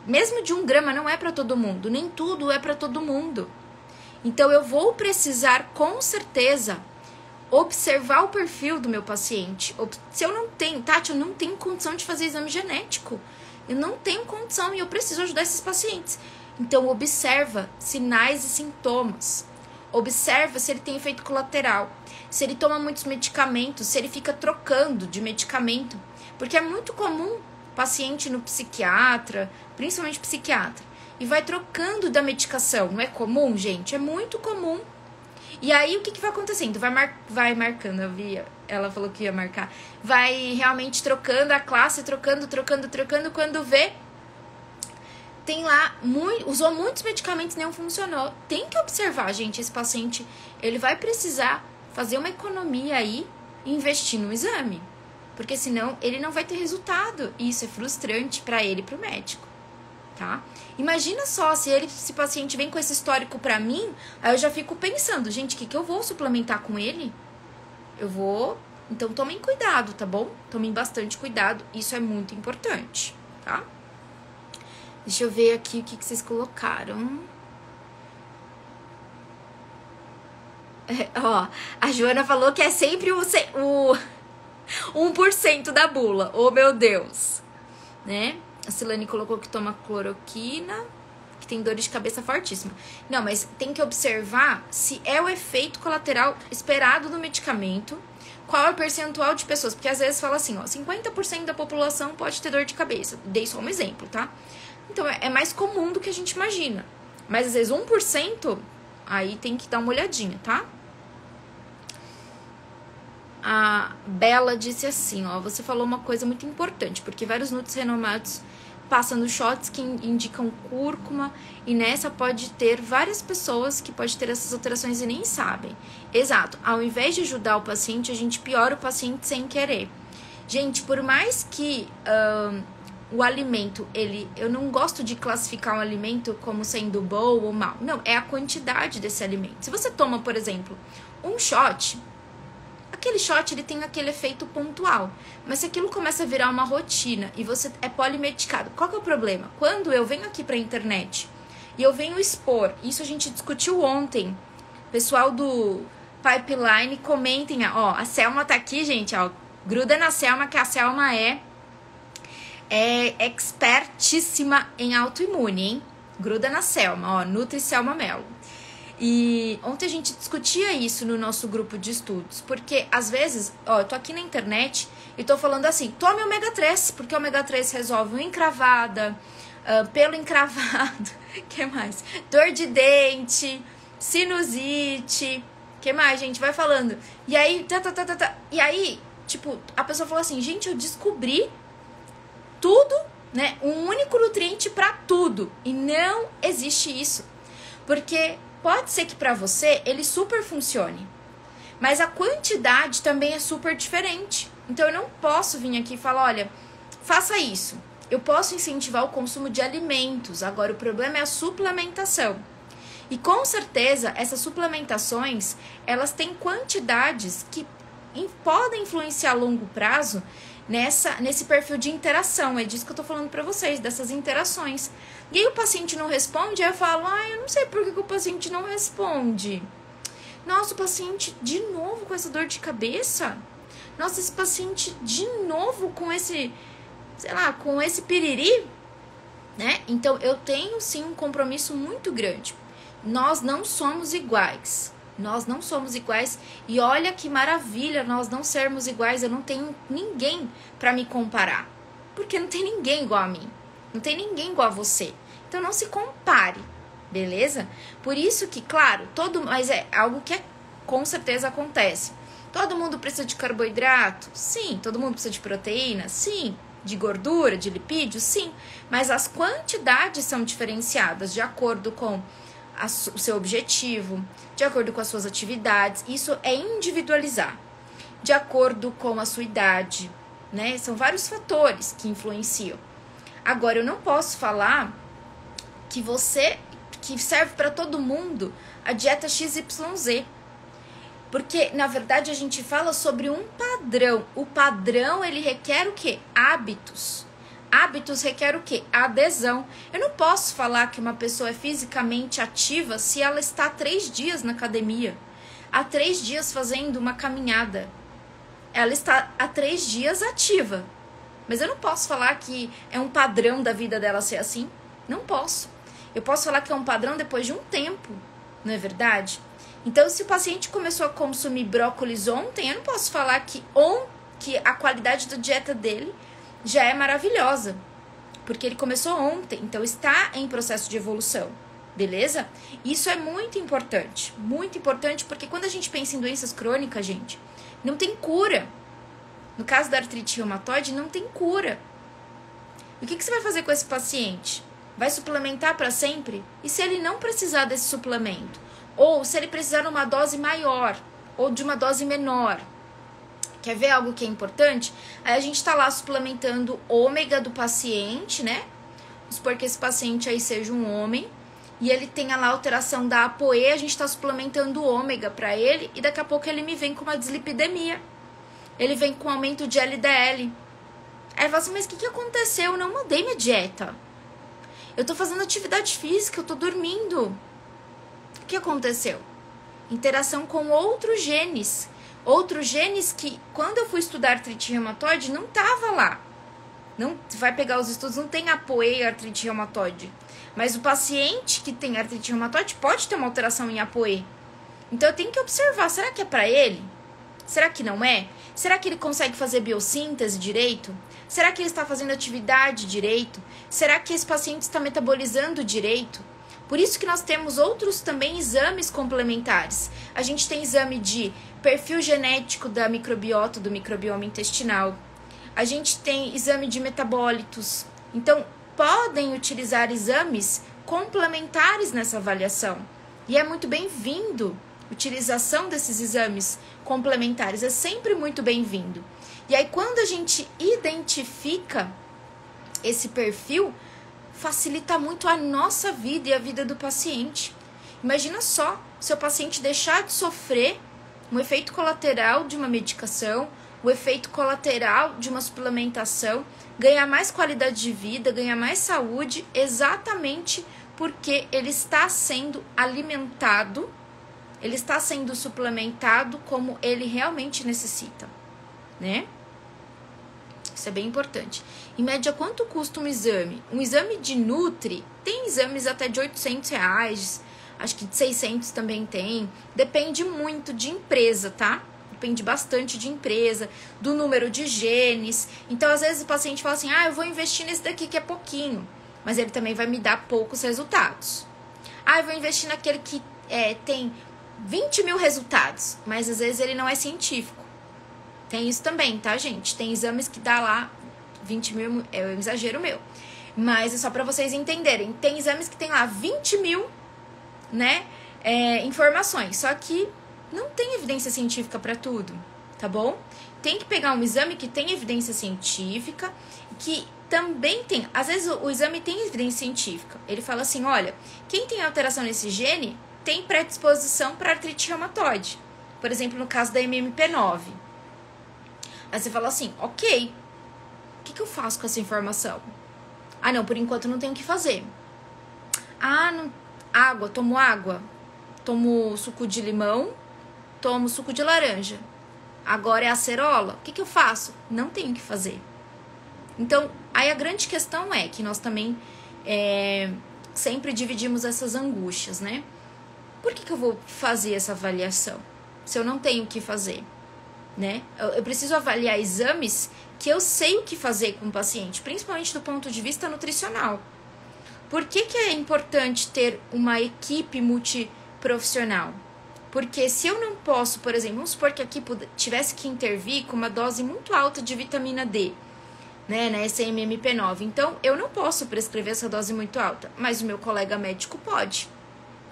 mesmo de 1 grama, não é para todo mundo. Nem tudo é para todo mundo. Então, eu vou precisar, com certeza, observar o perfil do meu paciente. Se eu não tenho, Tati, eu não tenho condição de fazer exame genético. Eu não tenho condição e eu preciso ajudar esses pacientes. Então, observa sinais e sintomas. Observa se ele tem efeito colateral. Se ele toma muitos medicamentos, se ele fica trocando de medicamento. Porque é muito comum paciente no psiquiatra, principalmente psiquiatra, e vai trocando da medicação. Não é comum, gente? É muito comum. E aí, o que vai acontecendo? Vai marcando, ela falou que ia marcar. Vai realmente trocando a classe, trocando. Quando vê, tem lá, usou muitos medicamentos e não funcionou. Tem que observar, gente, esse paciente, ele vai precisar fazer uma economia aí e investir no exame. Porque senão, ele não vai ter resultado. E isso é frustrante para ele e para o médico, tá? Imagina só, se esse paciente vem com esse histórico pra mim, aí eu já fico pensando, gente, o que eu vou suplementar com ele? Então tomem cuidado, tá bom? Tomem bastante cuidado, isso é muito importante, tá? Deixa eu ver aqui o que vocês colocaram. Ó, a Joana falou que é sempre o 1% da bula, oh meu Deus, né? A Silane colocou que toma cloroquina, que tem dor de cabeça fortíssima. Não, mas tem que observar se é o efeito colateral esperado do medicamento, qual é o percentual de pessoas. Porque às vezes fala assim, ó, 50% da população pode ter dor de cabeça. Dei só um exemplo, tá? Então é mais comum do que a gente imagina. Mas às vezes 1%, aí tem que dar uma olhadinha, tá? A Bela disse assim, ó, você falou uma coisa muito importante, porque vários nutris renomados passam nos shots que indicam cúrcuma e nessa pode ter várias pessoas que podem ter essas alterações e nem sabem. Exato, ao invés de ajudar o paciente, a gente piora o paciente sem querer. Gente, por mais que o alimento, eu não gosto de classificar um alimento como sendo bom ou mal. Não, é a quantidade desse alimento. Se você toma, por exemplo, um shot, aquele shot ele tem aquele efeito pontual. Mas se aquilo começa a virar uma rotina e você é polimedicado, qual que é o problema? Quando eu venho aqui pra internet e eu venho expor, isso a gente discutiu ontem, pessoal do Pipeline, comentem, ó, a Selma tá aqui, gente, ó, gruda na Selma, que a Selma é expertíssima em autoimune, hein? Gruda na Selma, ó, Nutri Selma Mello. E ontem a gente discutia isso no nosso grupo de estudos, porque às vezes, ó, eu tô aqui na internet e tô falando assim, tome ômega 3, porque o ômega 3 resolve uma encravada, pelo encravado, que mais? Dor de dente, sinusite, que mais, gente? Vai falando. E aí, e aí, tipo, a pessoa falou assim, gente, eu descobri tudo, né? Um único nutriente para tudo. E não existe isso. Porque pode ser que para você ele super funcione, mas a quantidade também é super diferente. Então eu não posso vir aqui e falar, olha, faça isso. Eu posso incentivar o consumo de alimentos, agora o problema é a suplementação. E com certeza essas suplementações, elas têm quantidades que podem influenciar a longo prazo nesse perfil de interação. É disso que eu tô falando pra vocês, dessas interações. E aí o paciente não responde, aí eu falo, eu não sei por que o paciente não responde. Nossa, o paciente de novo com essa dor de cabeça? Nossa, esse paciente de novo com esse, sei lá, com esse piriri, né? Então eu tenho sim um compromisso muito grande. Nós não somos iguais. Nós não somos iguais. E olha que maravilha nós não sermos iguais. Eu não tenho ninguém para me comparar. Porque não tem ninguém igual a mim. Não tem ninguém igual a você. Então não se compare, beleza? Por isso que, claro, mas é algo que com certeza acontece. Todo mundo precisa de carboidrato? Sim. Todo mundo precisa de proteína? Sim. De gordura, de lipídio? Sim. Mas as quantidades são diferenciadas de acordo com o seu objetivo, de acordo com as suas atividades. Isso é individualizar. De acordo com a sua idade, né? São vários fatores que influenciam. Agora, eu não posso falar que serve para todo mundo a dieta XYZ. Porque, na verdade, a gente fala sobre um padrão. O padrão, ele requer o quê? Hábitos. Hábitos requer o quê? Adesão. Eu não posso falar que uma pessoa é fisicamente ativa se ela está há 3 dias na academia. Há 3 dias fazendo uma caminhada. Ela está há 3 dias ativa. Mas eu não posso falar que é um padrão da vida dela ser assim. Não posso. Eu posso falar que é um padrão depois de um tempo. Não é verdade? Então, se o paciente começou a consumir brócolis ontem, eu não posso falar que a qualidade da dieta dele já é maravilhosa. Porque ele começou ontem. Então, está em processo de evolução. Beleza? Isso é muito importante. Muito importante porque quando a gente pensa em doenças crônicas, gente, não tem cura. No caso da artrite reumatoide, não tem cura. E o que você vai fazer com esse paciente? Vai suplementar para sempre? E se ele não precisar desse suplemento? Ou se ele precisar de uma dose maior? Ou de uma dose menor? Quer ver algo que é importante? Aí a gente tá lá suplementando ômega do paciente, né? Vamos supor que esse paciente aí seja um homem. E ele tenha lá alteração da ApoE. A gente tá suplementando ômega para ele. E daqui a pouco ele me vem com uma dislipidemia. Ele vem com aumento de LDL. Aí eu falo assim, mas o que aconteceu? Eu não mudei minha dieta. Eu tô fazendo atividade física, eu tô dormindo. O que aconteceu? Interação com outros genes. Outros genes que, quando eu fui estudar artrite reumatoide, não tava lá. Não vai pegar os estudos, não tem ApoE e artrite reumatoide. Mas o paciente que tem artrite reumatoide pode ter uma alteração em ApoE. Então eu tenho que observar, será que é pra ele? Será que não é? Será que ele consegue fazer biossíntese direito? Será que ele está fazendo atividade direito? Será que esse paciente está metabolizando direito? Por isso que nós temos outros também exames complementares. A gente tem exame de perfil genético da microbiota, do microbioma intestinal. A gente tem exame de metabólitos. Então, podem utilizar exames complementares nessa avaliação. E é muito bem-vindo a utilização desses exames complementares. É sempre muito bem-vindo. E aí, quando a gente identifica esse perfil, facilita muito a nossa vida e a vida do paciente. Imagina só, seu paciente deixar de sofrer um efeito colateral de uma medicação, o efeito colateral de uma suplementação, ganhar mais qualidade de vida, ganhar mais saúde, exatamente porque ele está sendo alimentado, ele está sendo suplementado como ele realmente necessita, né? Isso é bem importante. Em média, quanto custa um exame? Um exame de Nutri, tem exames até de R$800, acho que de 600 também tem. Depende muito de empresa, tá? Depende bastante de empresa, do número de genes. Então, às vezes o paciente fala assim, eu vou investir nesse daqui que é pouquinho. Mas ele também vai me dar poucos resultados. Eu vou investir naquele que tem 20 mil resultados. Mas às vezes ele não é científico. Tem isso também, tá, gente? Tem exames que dá lá 20 mil, é um exagero meu. Mas é só pra vocês entenderem. Tem exames que tem lá 20 mil, né, informações. Só que não tem evidência científica pra tudo, tá bom? Tem que pegar um exame que tem evidência científica, que também tem... Às vezes o exame tem evidência científica. Ele fala assim, olha, quem tem alteração nesse gene tem predisposição para artrite reumatoide. Por exemplo, no caso da MMP9. Aí você fala assim, ok, o que eu faço com essa informação? Ah, não, por enquanto não tenho o que fazer. Ah, não, água, tomo suco de limão, tomo suco de laranja. Agora é acerola, o que eu faço? Não tenho o que fazer. Então, aí a grande questão é que nós também sempre dividimos essas angústias, né? Por que eu vou fazer essa avaliação se eu não tenho o que fazer, né? Eu preciso avaliar exames que eu sei o que fazer com o paciente, principalmente do ponto de vista nutricional. Por que é importante ter uma equipe multiprofissional? Porque se eu não posso, por exemplo, vamos supor que aqui tivesse que intervir com uma dose muito alta de vitamina D, né, na SMMP9. Então, eu não posso prescrever essa dose muito alta, mas o meu colega médico pode.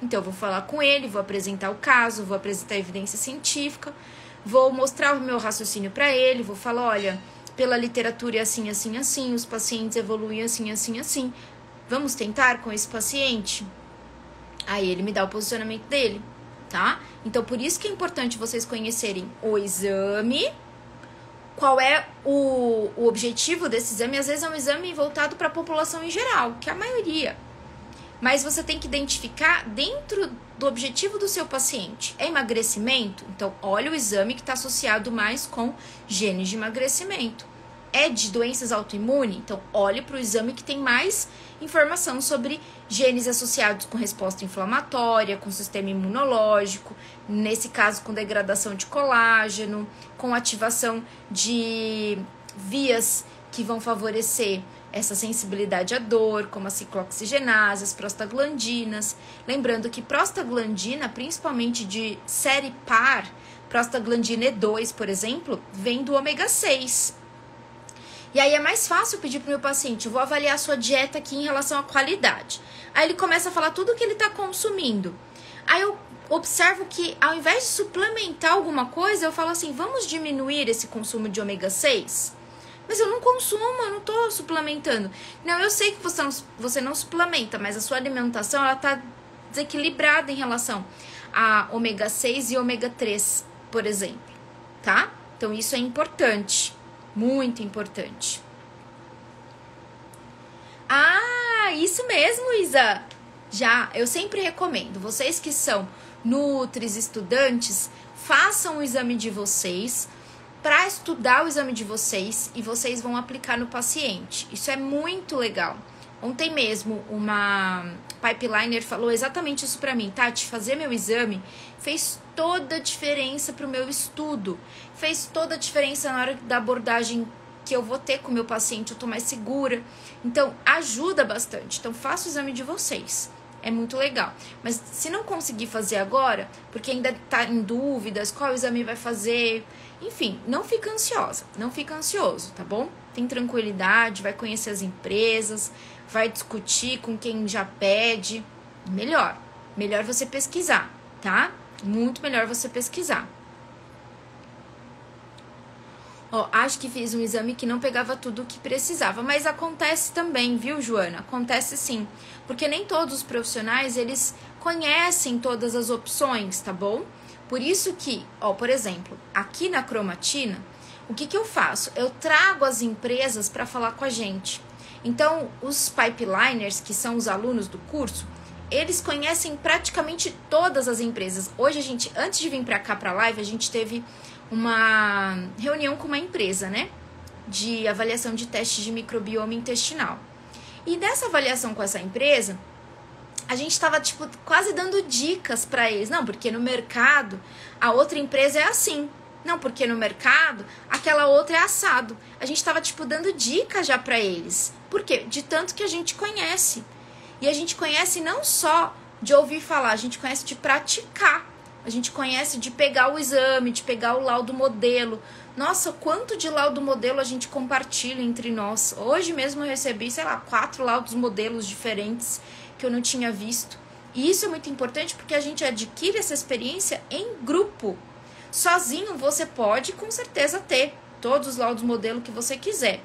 Então, eu vou falar com ele, vou apresentar o caso, vou apresentar a evidência científica, vou mostrar o meu raciocínio para ele, vou falar, olha, pela literatura é assim, assim, assim, os pacientes evoluem assim, assim, assim. Vamos tentar com esse paciente? Aí ele me dá o posicionamento dele, tá? Então, por isso que é importante vocês conhecerem o exame, qual é o objetivo desse exame. Às vezes é um exame voltado para a população em geral, que é a maioria. Mas você tem que identificar dentro do objetivo do seu paciente. É emagrecimento? Então, olha o exame que está associado mais com genes de emagrecimento. É de doenças autoimunes? Então, olhe para o exame que tem mais informação sobre genes associados com resposta inflamatória, com sistema imunológico, nesse caso com degradação de colágeno, com ativação de vias que vão favorecer essa sensibilidade à dor, como a ciclooxigenase, as prostaglandinas. Lembrando que prostaglandina, principalmente de série par, prostaglandina E2, por exemplo, vem do ômega 6. E aí é mais fácil pedir para o meu paciente, eu vou avaliar a sua dieta aqui em relação à qualidade. Aí ele começa a falar tudo o que ele está consumindo. Aí eu observo que ao invés de suplementar alguma coisa, eu falo assim, vamos diminuir esse consumo de ômega 6? Mas eu não consumo, eu não estou suplementando. Não, eu sei que você não suplementa, mas a sua alimentação está desequilibrada em relação a ômega 6 e ômega 3, por exemplo, tá? Então isso é importante, muito importante. Ah, isso mesmo, Isa! Já, eu sempre recomendo, vocês que são nutris, estudantes, façam o exame de vocês, para estudar o exame de vocês e vocês vão aplicar no paciente. Isso é muito legal. Ontem mesmo, uma pipeliner falou exatamente isso para mim. Tati, fazer meu exame fez toda a diferença para o meu estudo. Fez toda a diferença na hora da abordagem que eu vou ter com o meu paciente. Eu tô mais segura. Então, ajuda bastante. Então, faça o exame de vocês. É muito legal. Mas se não conseguir fazer agora, porque ainda tá em dúvidas, qual exame vai fazer... Enfim, não fica ansiosa, não fica ansioso, tá bom? Tem tranquilidade, vai conhecer as empresas, vai discutir com quem já pede. Melhor você pesquisar, tá? Muito melhor você pesquisar. Ó, acho que fiz um exame que não pegava tudo o que precisava, mas acontece também, viu, Joana? Acontece sim, porque nem todos os profissionais, eles conhecem todas as opções, tá bom? Por isso que, ó, por exemplo, aqui na Cromatina, o que eu faço? Eu trago as empresas para falar com a gente. Então, os pipeliners, que são os alunos do curso, eles conhecem praticamente todas as empresas. Hoje, antes de vir para cá, para a live, a gente teve uma reunião com uma empresa, né? De avaliação de testes de microbioma intestinal. E dessa avaliação com essa empresa... a gente tava, quase dando dicas para eles. Não, porque no mercado a outra empresa é assim. Não, porque no mercado aquela outra é assado. A gente tava, dando dicas já para eles. Por quê? De tanto que a gente conhece. E a gente conhece não só de ouvir falar, a gente conhece de praticar. A gente conhece de pegar o exame, de pegar o laudo modelo Nossa, quanto de laudo modelo a gente compartilha entre nós. Hoje mesmo eu recebi, sei lá, 4 laudos modelos diferentes que eu não tinha visto. E isso é muito importante porque a gente adquire essa experiência em grupo. Sozinho você pode, com certeza, ter todos os laudos modelo que você quiser.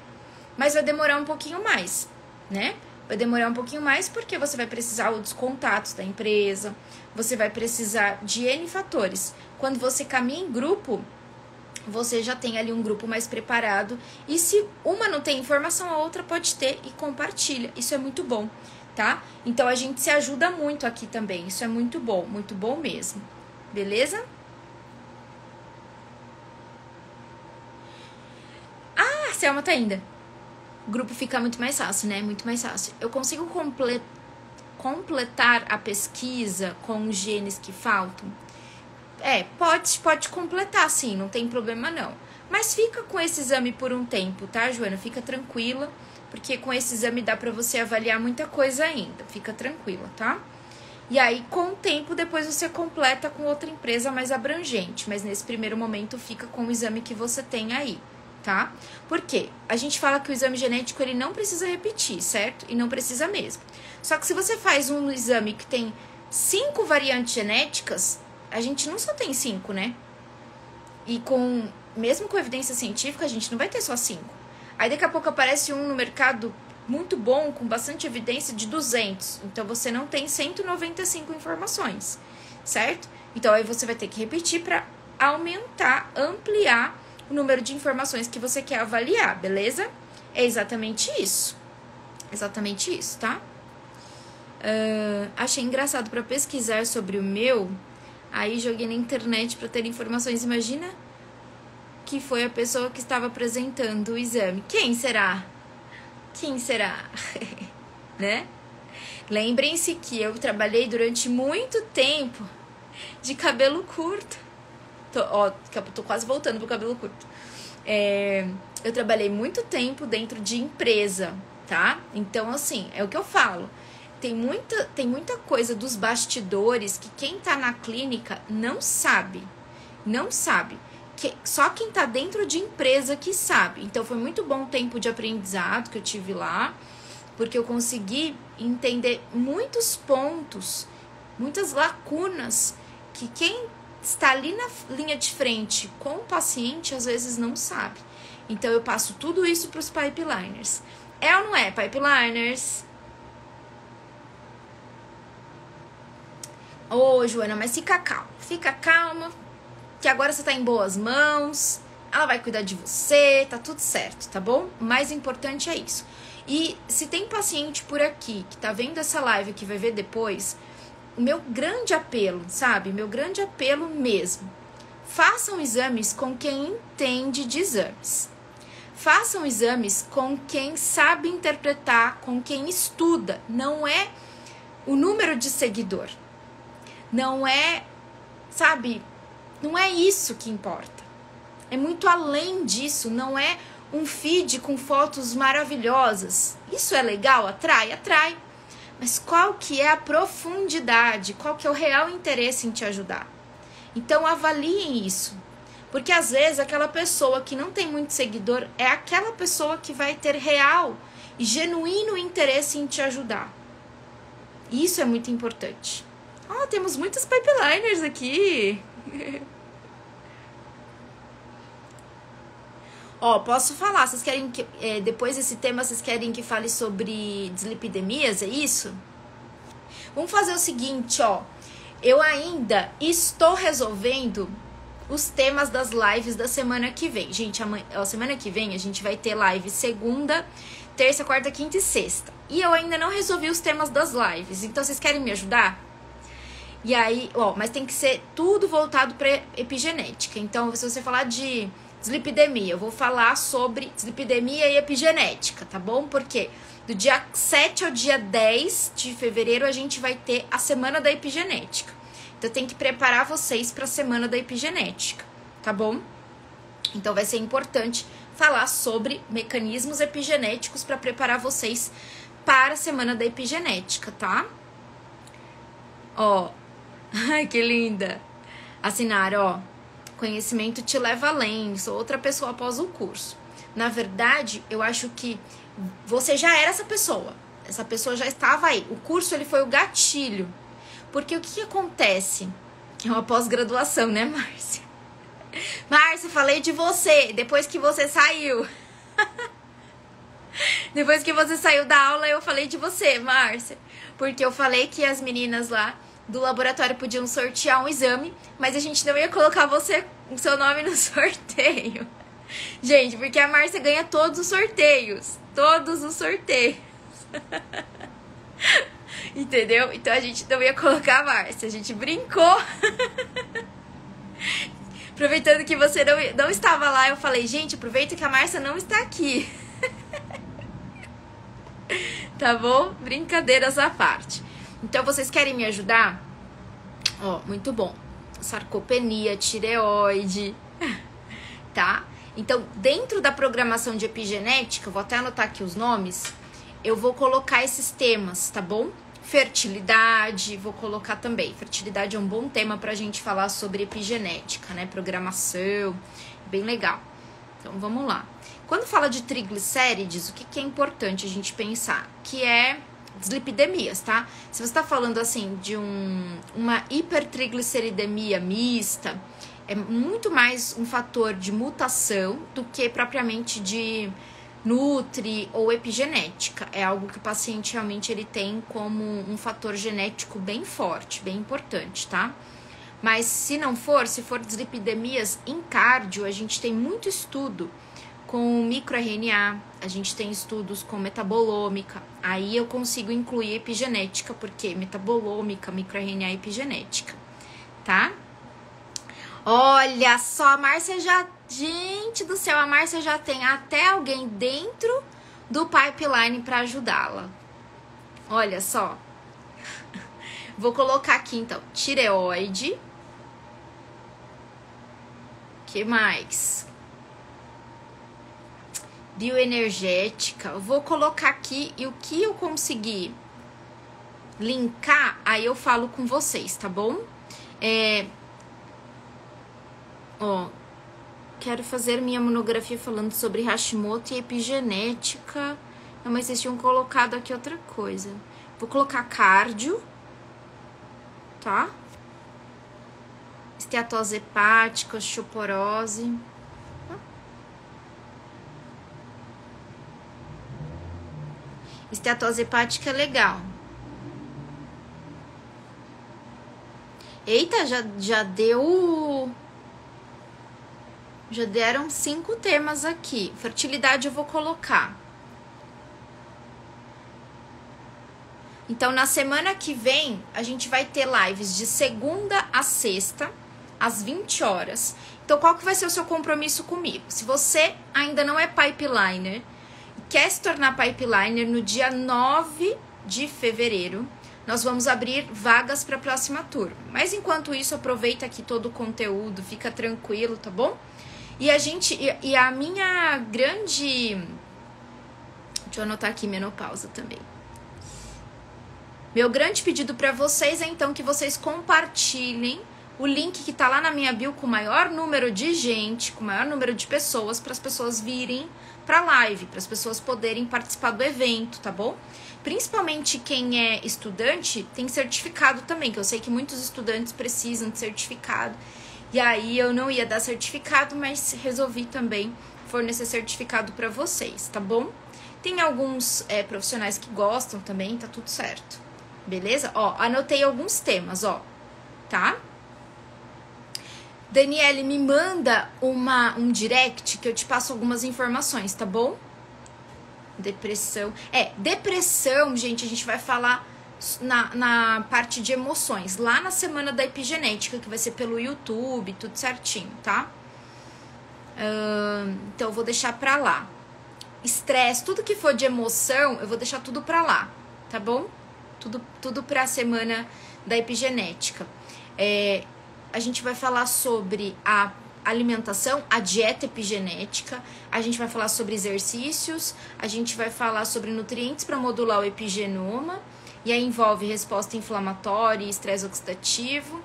Mas vai demorar um pouquinho mais, né? Vai demorar um pouquinho mais porque você vai precisar dos contatos da empresa, você vai precisar de N fatores. Quando você caminha em grupo, você já tem ali um grupo mais preparado. E se uma não tem informação, a outra pode ter e compartilha. Isso é muito bom, tá? Então a gente se ajuda muito aqui também. Isso é muito bom mesmo. Beleza? Ah, a Selma tá ainda. O grupo fica muito mais fácil, né? Muito mais fácil. Eu consigo completar a pesquisa com os genes que faltam? Pode completar, sim, não tem problema não. Mas fica com esse exame por um tempo, tá, Joana? Fica tranquila, porque com esse exame dá pra você avaliar muita coisa ainda. Fica tranquila, tá? E aí, com o tempo, depois você completa com outra empresa mais abrangente. Mas nesse primeiro momento, fica com o exame que você tem aí, tá? Por quê? A gente fala que o exame genético, ele não precisa repetir, certo? E não precisa mesmo. Só que se você faz um exame que tem 5 variantes genéticas, a gente não só tem 5, né? E mesmo com evidência científica, a gente não vai ter só 5. Aí daqui a pouco aparece um no mercado muito bom, com bastante evidência, de 200. Então você não tem 195 informações, certo? Então aí você vai ter que repetir para aumentar, ampliar o número de informações que você quer avaliar, beleza? É exatamente isso. Exatamente isso, tá? Achei engraçado para pesquisar sobre o meu. Aí joguei na internet para ter informações. Imagina que foi a pessoa que estava apresentando o exame. Quem será? Quem será? Né? Lembrem-se que eu trabalhei durante muito tempo de cabelo curto. Tô quase voltando pro cabelo curto. Eu trabalhei muito tempo dentro de empresa, tá? Então, assim, é o que eu falo. Tem muita coisa dos bastidores que quem tá na clínica não sabe. Não sabe. Só quem tá dentro de empresa que sabe. Então, foi muito bom o tempo de aprendizado que eu tive lá, porque eu consegui entender muitos pontos, muitas lacunas que quem está ali na linha de frente com o paciente, às vezes não sabe. Então, eu passo tudo isso para os pipeliners. É ou não é, pipeliners? Ô, Joana, mas fica calma, que agora você tá em boas mãos, ela vai cuidar de você, tá tudo certo, tá bom? O mais importante é isso. E se tem paciente por aqui que tá vendo essa live, que vai ver depois, o meu grande apelo, sabe? Meu grande apelo mesmo. Façam exames com quem entende de exames. Façam exames com quem sabe interpretar, com quem estuda. Não é o número de seguidor. Não é, sabe, não é isso que importa. É muito além disso, não é um feed com fotos maravilhosas. Isso é legal? Atrai? Atrai. Mas qual que é a profundidade? Qual que é o real interesse em te ajudar? Então avaliem isso. Porque às vezes aquela pessoa que não tem muito seguidor é aquela pessoa que vai ter real e genuíno interesse em te ajudar. Isso é muito importante. Temos muitos pipeliners aqui. Posso falar? Vocês querem que depois desse tema vocês querem que fale sobre dislipidemias? É isso? Vamos fazer o seguinte, eu ainda estou resolvendo os temas das lives da semana que vem. Gente, semana que vem a gente vai ter live segunda, terça, quarta, quinta e sexta. E eu ainda não resolvi os temas das lives. Então vocês querem me ajudar? E aí, mas tem que ser tudo voltado para epigenética. Então, se você falar de dislipidemia, eu vou falar sobre dislipidemia e epigenética, tá bom? Porque do dia 7 ao dia 10 de fevereiro a gente vai ter a semana da epigenética. Então, tem que preparar vocês para a semana da epigenética, tá bom? Então, vai ser importante falar sobre mecanismos epigenéticos para preparar vocês para a semana da epigenética, tá? Ai, que linda. Assinaram, Conhecimento te leva além, sou outra pessoa após o curso. Na verdade, eu acho que você já era essa pessoa. Essa pessoa já estava aí. O curso, ele foi o gatilho. Porque o que acontece? É uma pós-graduação, né, Márcia? Márcia, falei de você depois que você saiu. Depois que você saiu da aula, eu falei de você, Márcia. Porque eu falei que as meninas lá do laboratório podiam sortear um exame, mas a gente não ia colocar o seu nome no sorteio. Gente, porque a Márcia ganha todos os sorteios. Todos os sorteios. Entendeu? Então a gente não ia colocar a Márcia. A gente brincou. Aproveitando que você não estava lá, eu falei, gente, aproveita que a Márcia não está aqui. Tá bom? Brincadeiras à parte. Então, vocês querem me ajudar? Ó, muito bom. Sarcopenia, tireoide, tá? Então, dentro da programação de epigenética, eu vou até anotar aqui os nomes, eu vou colocar esses temas, tá bom? Fertilidade, vou colocar também. Fertilidade é um bom tema pra gente falar sobre epigenética, né? Programação, bem legal. Então, vamos lá. Quando fala de triglicérides, o que é importante a gente pensar? Que é dislipidemias, tá? Se você tá falando, assim, de uma hipertrigliceridemia mista, é muito mais um fator de mutação do que propriamente de nutri ou epigenética. É algo que o paciente realmente ele tem como um fator genético bem forte, bem importante, tá? Mas se for dislipidemias em cardio, a gente tem muito estudo com microRNA, a gente tem estudos com metabolômica, aí eu consigo incluir epigenética, porque metabolômica, microRNA e epigenética, tá? Olha só, a Márcia já... Gente do céu, a Márcia já tem até alguém dentro do pipeline para ajudá-la. Olha só. Vou colocar aqui, então, tireoide. Que mais? Bioenergética. Vou colocar aqui e o que eu conseguir linkar, aí eu falo com vocês, tá bom? Quero fazer minha monografia falando sobre Hashimoto e epigenética. Não, mas vocês tinham colocado aqui outra coisa. Vou colocar cardio, tá? Esteatose hepática, osteoporose. Esteatose hepática é legal. Eita, já deu... Já deram 5 temas aqui. Fertilidade eu vou colocar. Então, na semana que vem, a gente vai ter lives de segunda a sexta, às 20 horas. Então, qual que vai ser o seu compromisso comigo? Se você ainda não é pipeliner, quer se tornar pipeliner, no dia 9 de fevereiro, nós vamos abrir vagas para a próxima turma. Mas, enquanto isso, aproveita aqui todo o conteúdo, fica tranquilo, tá bom? E a minha grande... Deixa eu anotar aqui menopausa também. Meu grande pedido para vocês é, então, que vocês compartilhem o link que tá lá na minha bio com o maior número de gente, com o maior número de pessoas, para as pessoas virem pra live, para as pessoas poderem participar do evento, tá bom? Principalmente quem é estudante, tem certificado também, que eu sei que muitos estudantes precisam de certificado. E aí eu não ia dar certificado, mas resolvi também fornecer certificado para vocês, tá bom? Tem alguns profissionais que gostam também, tá tudo certo. Beleza? Ó, anotei alguns temas, ó, tá? Daniele, me manda um direct que eu te passo algumas informações, tá bom? Depressão. Depressão, gente, a gente vai falar na parte de emoções, lá na semana da epigenética, que vai ser pelo YouTube, tudo certinho, tá? Então, eu vou deixar pra lá. Estresse, tudo que for de emoção, eu vou deixar tudo pra lá, tá bom? Tudo pra semana da epigenética. A gente vai falar sobre a alimentação, a dieta epigenética, a gente vai falar sobre exercícios, a gente vai falar sobre nutrientes para modular o epigenoma, e aí envolve resposta inflamatória e estresse oxidativo,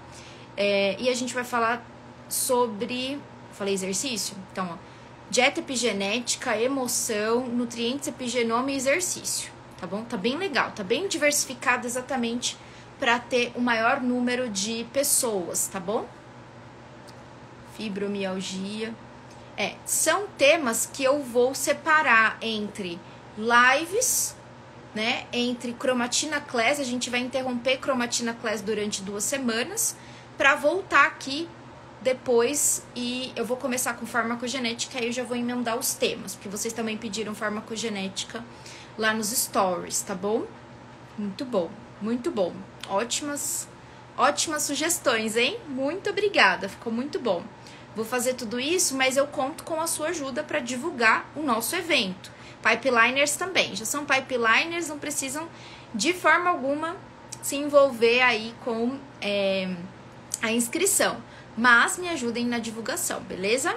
e a gente vai falar sobre... Falei exercício? Então, ó, dieta epigenética, emoção, nutrientes, epigenoma e exercício, tá bom? Tá bem legal, tá bem diversificado exatamente para ter o maior número de pessoas, tá bom? Fibromialgia. São temas que eu vou separar entre lives, né? Entre cromatina class, a gente vai interromper cromatina class durante 2 semanas para voltar aqui depois e eu vou começar com farmacogenética e eu já vou emendar os temas, porque vocês também pediram farmacogenética lá nos stories, tá bom? Muito bom, muito bom. Ótimas sugestões, hein? Muito obrigada, ficou muito bom. Vou fazer tudo isso, mas eu conto com a sua ajuda para divulgar o nosso evento. Pipeliners também, já são pipeliners, não precisam de forma alguma se envolver aí com a inscrição, mas me ajudem na divulgação, beleza?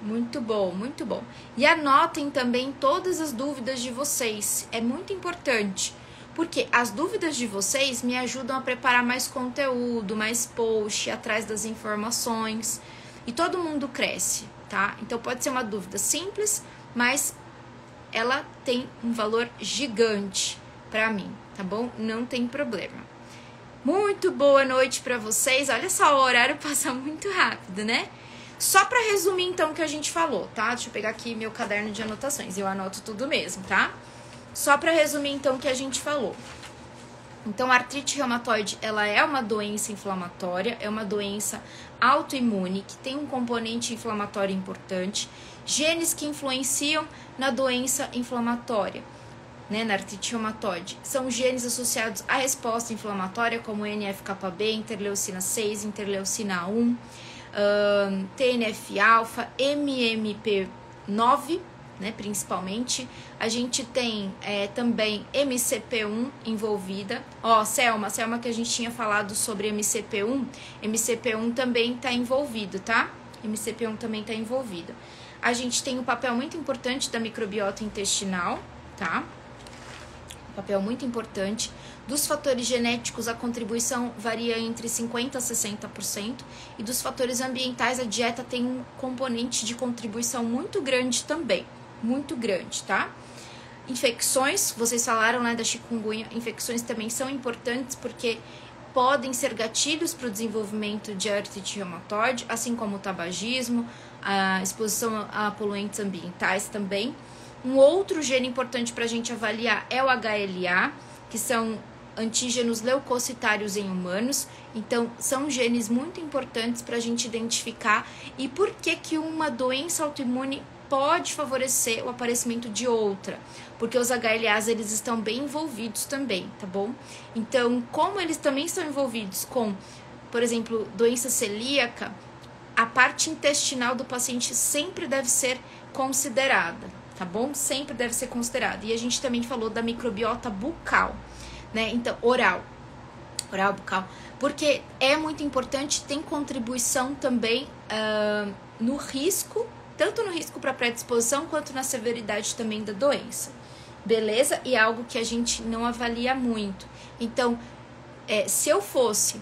Muito bom, muito bom. E anotem também todas as dúvidas de vocês, é muito importante, porque as dúvidas de vocês me ajudam a preparar mais conteúdo, mais post, atrás das informações, e todo mundo cresce, tá? Então pode ser uma dúvida simples, mas ela tem um valor gigante pra mim, tá bom? Não tem problema. Muito boa noite pra vocês. Olha só, o horário passa muito rápido, né? Só pra resumir então o que a gente falou, tá? Deixa eu pegar aqui meu caderno de anotações. Eu anoto tudo mesmo, tá? Só pra resumir então o que a gente falou. Então, a artrite reumatoide, ela é uma doença inflamatória, é uma doença autoimune, que tem um componente inflamatório importante, genes que influenciam na doença inflamatória, né, na artrite reumatoide. São genes associados à resposta inflamatória, como NF-κB, interleucina 6, interleucina 1, TNF-alfa, MMP9, né, principalmente. A gente tem também MCP1 envolvida. Selma que a gente tinha falado sobre MCP1 também está envolvido, tá? MCP1 também está envolvido. A gente tem um papel muito importante da microbiota intestinal, tá? Um papel muito importante. Dos fatores genéticos, a contribuição varia entre 50% a 60%. E dos fatores ambientais, a dieta tem um componente de contribuição muito grande também. Muito grande, tá? Infecções, vocês falaram, né, da chikungunya. Infecções também são importantes porque podem ser gatilhos para o desenvolvimento de artrite reumatoide, assim como o tabagismo, a exposição a poluentes ambientais também. Um outro gene importante para a gente avaliar é o HLA, que são antígenos leucocitários em humanos. Então, são genes muito importantes para a gente identificar e por que uma doença autoimune pode favorecer o aparecimento de outra, porque os HLAs, eles estão bem envolvidos também, tá bom? Então, como eles também estão envolvidos com, por exemplo, doença celíaca, a parte intestinal do paciente sempre deve ser considerada, tá bom? Sempre deve ser considerada. E a gente também falou da microbiota bucal, né? Então, oral bucal, porque é muito importante, tem contribuição também no risco, tanto no risco para predisposição quanto na severidade também da doença, beleza? E é algo que a gente não avalia muito. Então, se eu fosse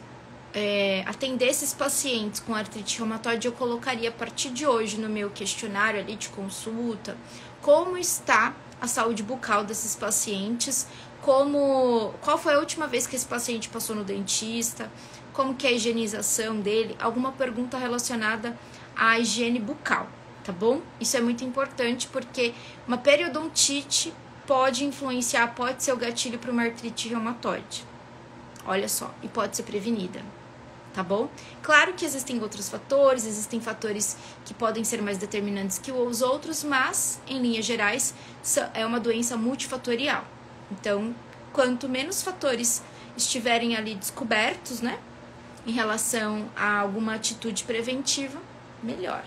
atender esses pacientes com artrite reumatoide, eu colocaria a partir de hoje no meu questionário ali de consulta como está a saúde bucal desses pacientes, qual foi a última vez que esse paciente passou no dentista, como que é a higienização dele, alguma pergunta relacionada à higiene bucal. Tá bom? Isso é muito importante porque uma periodontite pode influenciar, pode ser o gatilho para uma artrite reumatoide. Olha só, e pode ser prevenida, tá bom? Claro que existem outros fatores, existem fatores que podem ser mais determinantes que os outros, mas, em linhas gerais, é uma doença multifatorial. Então, quanto menos fatores estiverem ali descobertos, né, em relação a alguma atitude preventiva, melhor.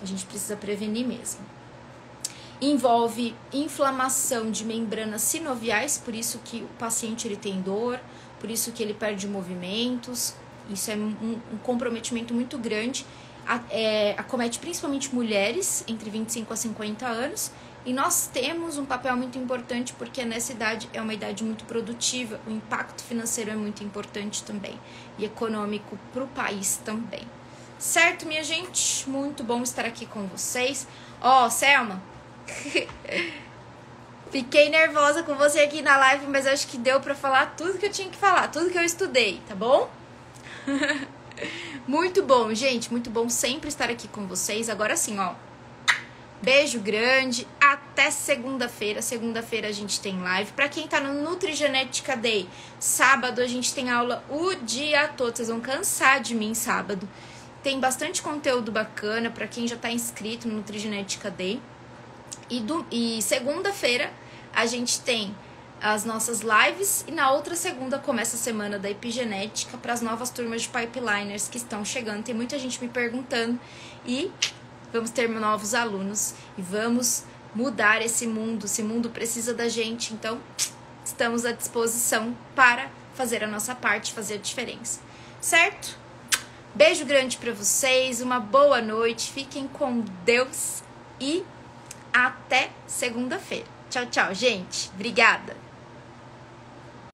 A gente precisa prevenir mesmo. Envolve inflamação de membranas sinoviais, por isso que o paciente ele tem dor, por isso que ele perde movimentos. Isso é um comprometimento muito grande. Acomete principalmente mulheres entre 25 a 50 anos. E nós temos um papel muito importante porque nessa idade é uma idade muito produtiva. O impacto financeiro é muito importante também. E econômico para o país também. Certo, minha gente? Muito bom estar aqui com vocês. Ó, Selma, fiquei nervosa com você aqui na live, mas acho que deu pra falar tudo que eu tinha que falar, tudo que eu estudei, tá bom? Muito bom, gente, muito bom sempre estar aqui com vocês. Agora sim, ó, beijo grande, até segunda-feira. Segunda-feira a gente tem live. Pra quem tá no Nutrigenética Day, sábado a gente tem aula o dia todo. Vocês vão cansar de mim sábado. Tem bastante conteúdo bacana pra quem já tá inscrito no Nutrigenética Day. E segunda-feira a gente tem as nossas lives e na outra segunda começa a semana da epigenética para as novas turmas de pipeliners que estão chegando. Tem muita gente me perguntando e vamos ter novos alunos e vamos mudar esse mundo. Esse mundo precisa da gente, então estamos à disposição para fazer a nossa parte, fazer a diferença. Certo? Beijo grande para vocês, uma boa noite, fiquem com Deus e até segunda-feira. Tchau, tchau, gente. Obrigada.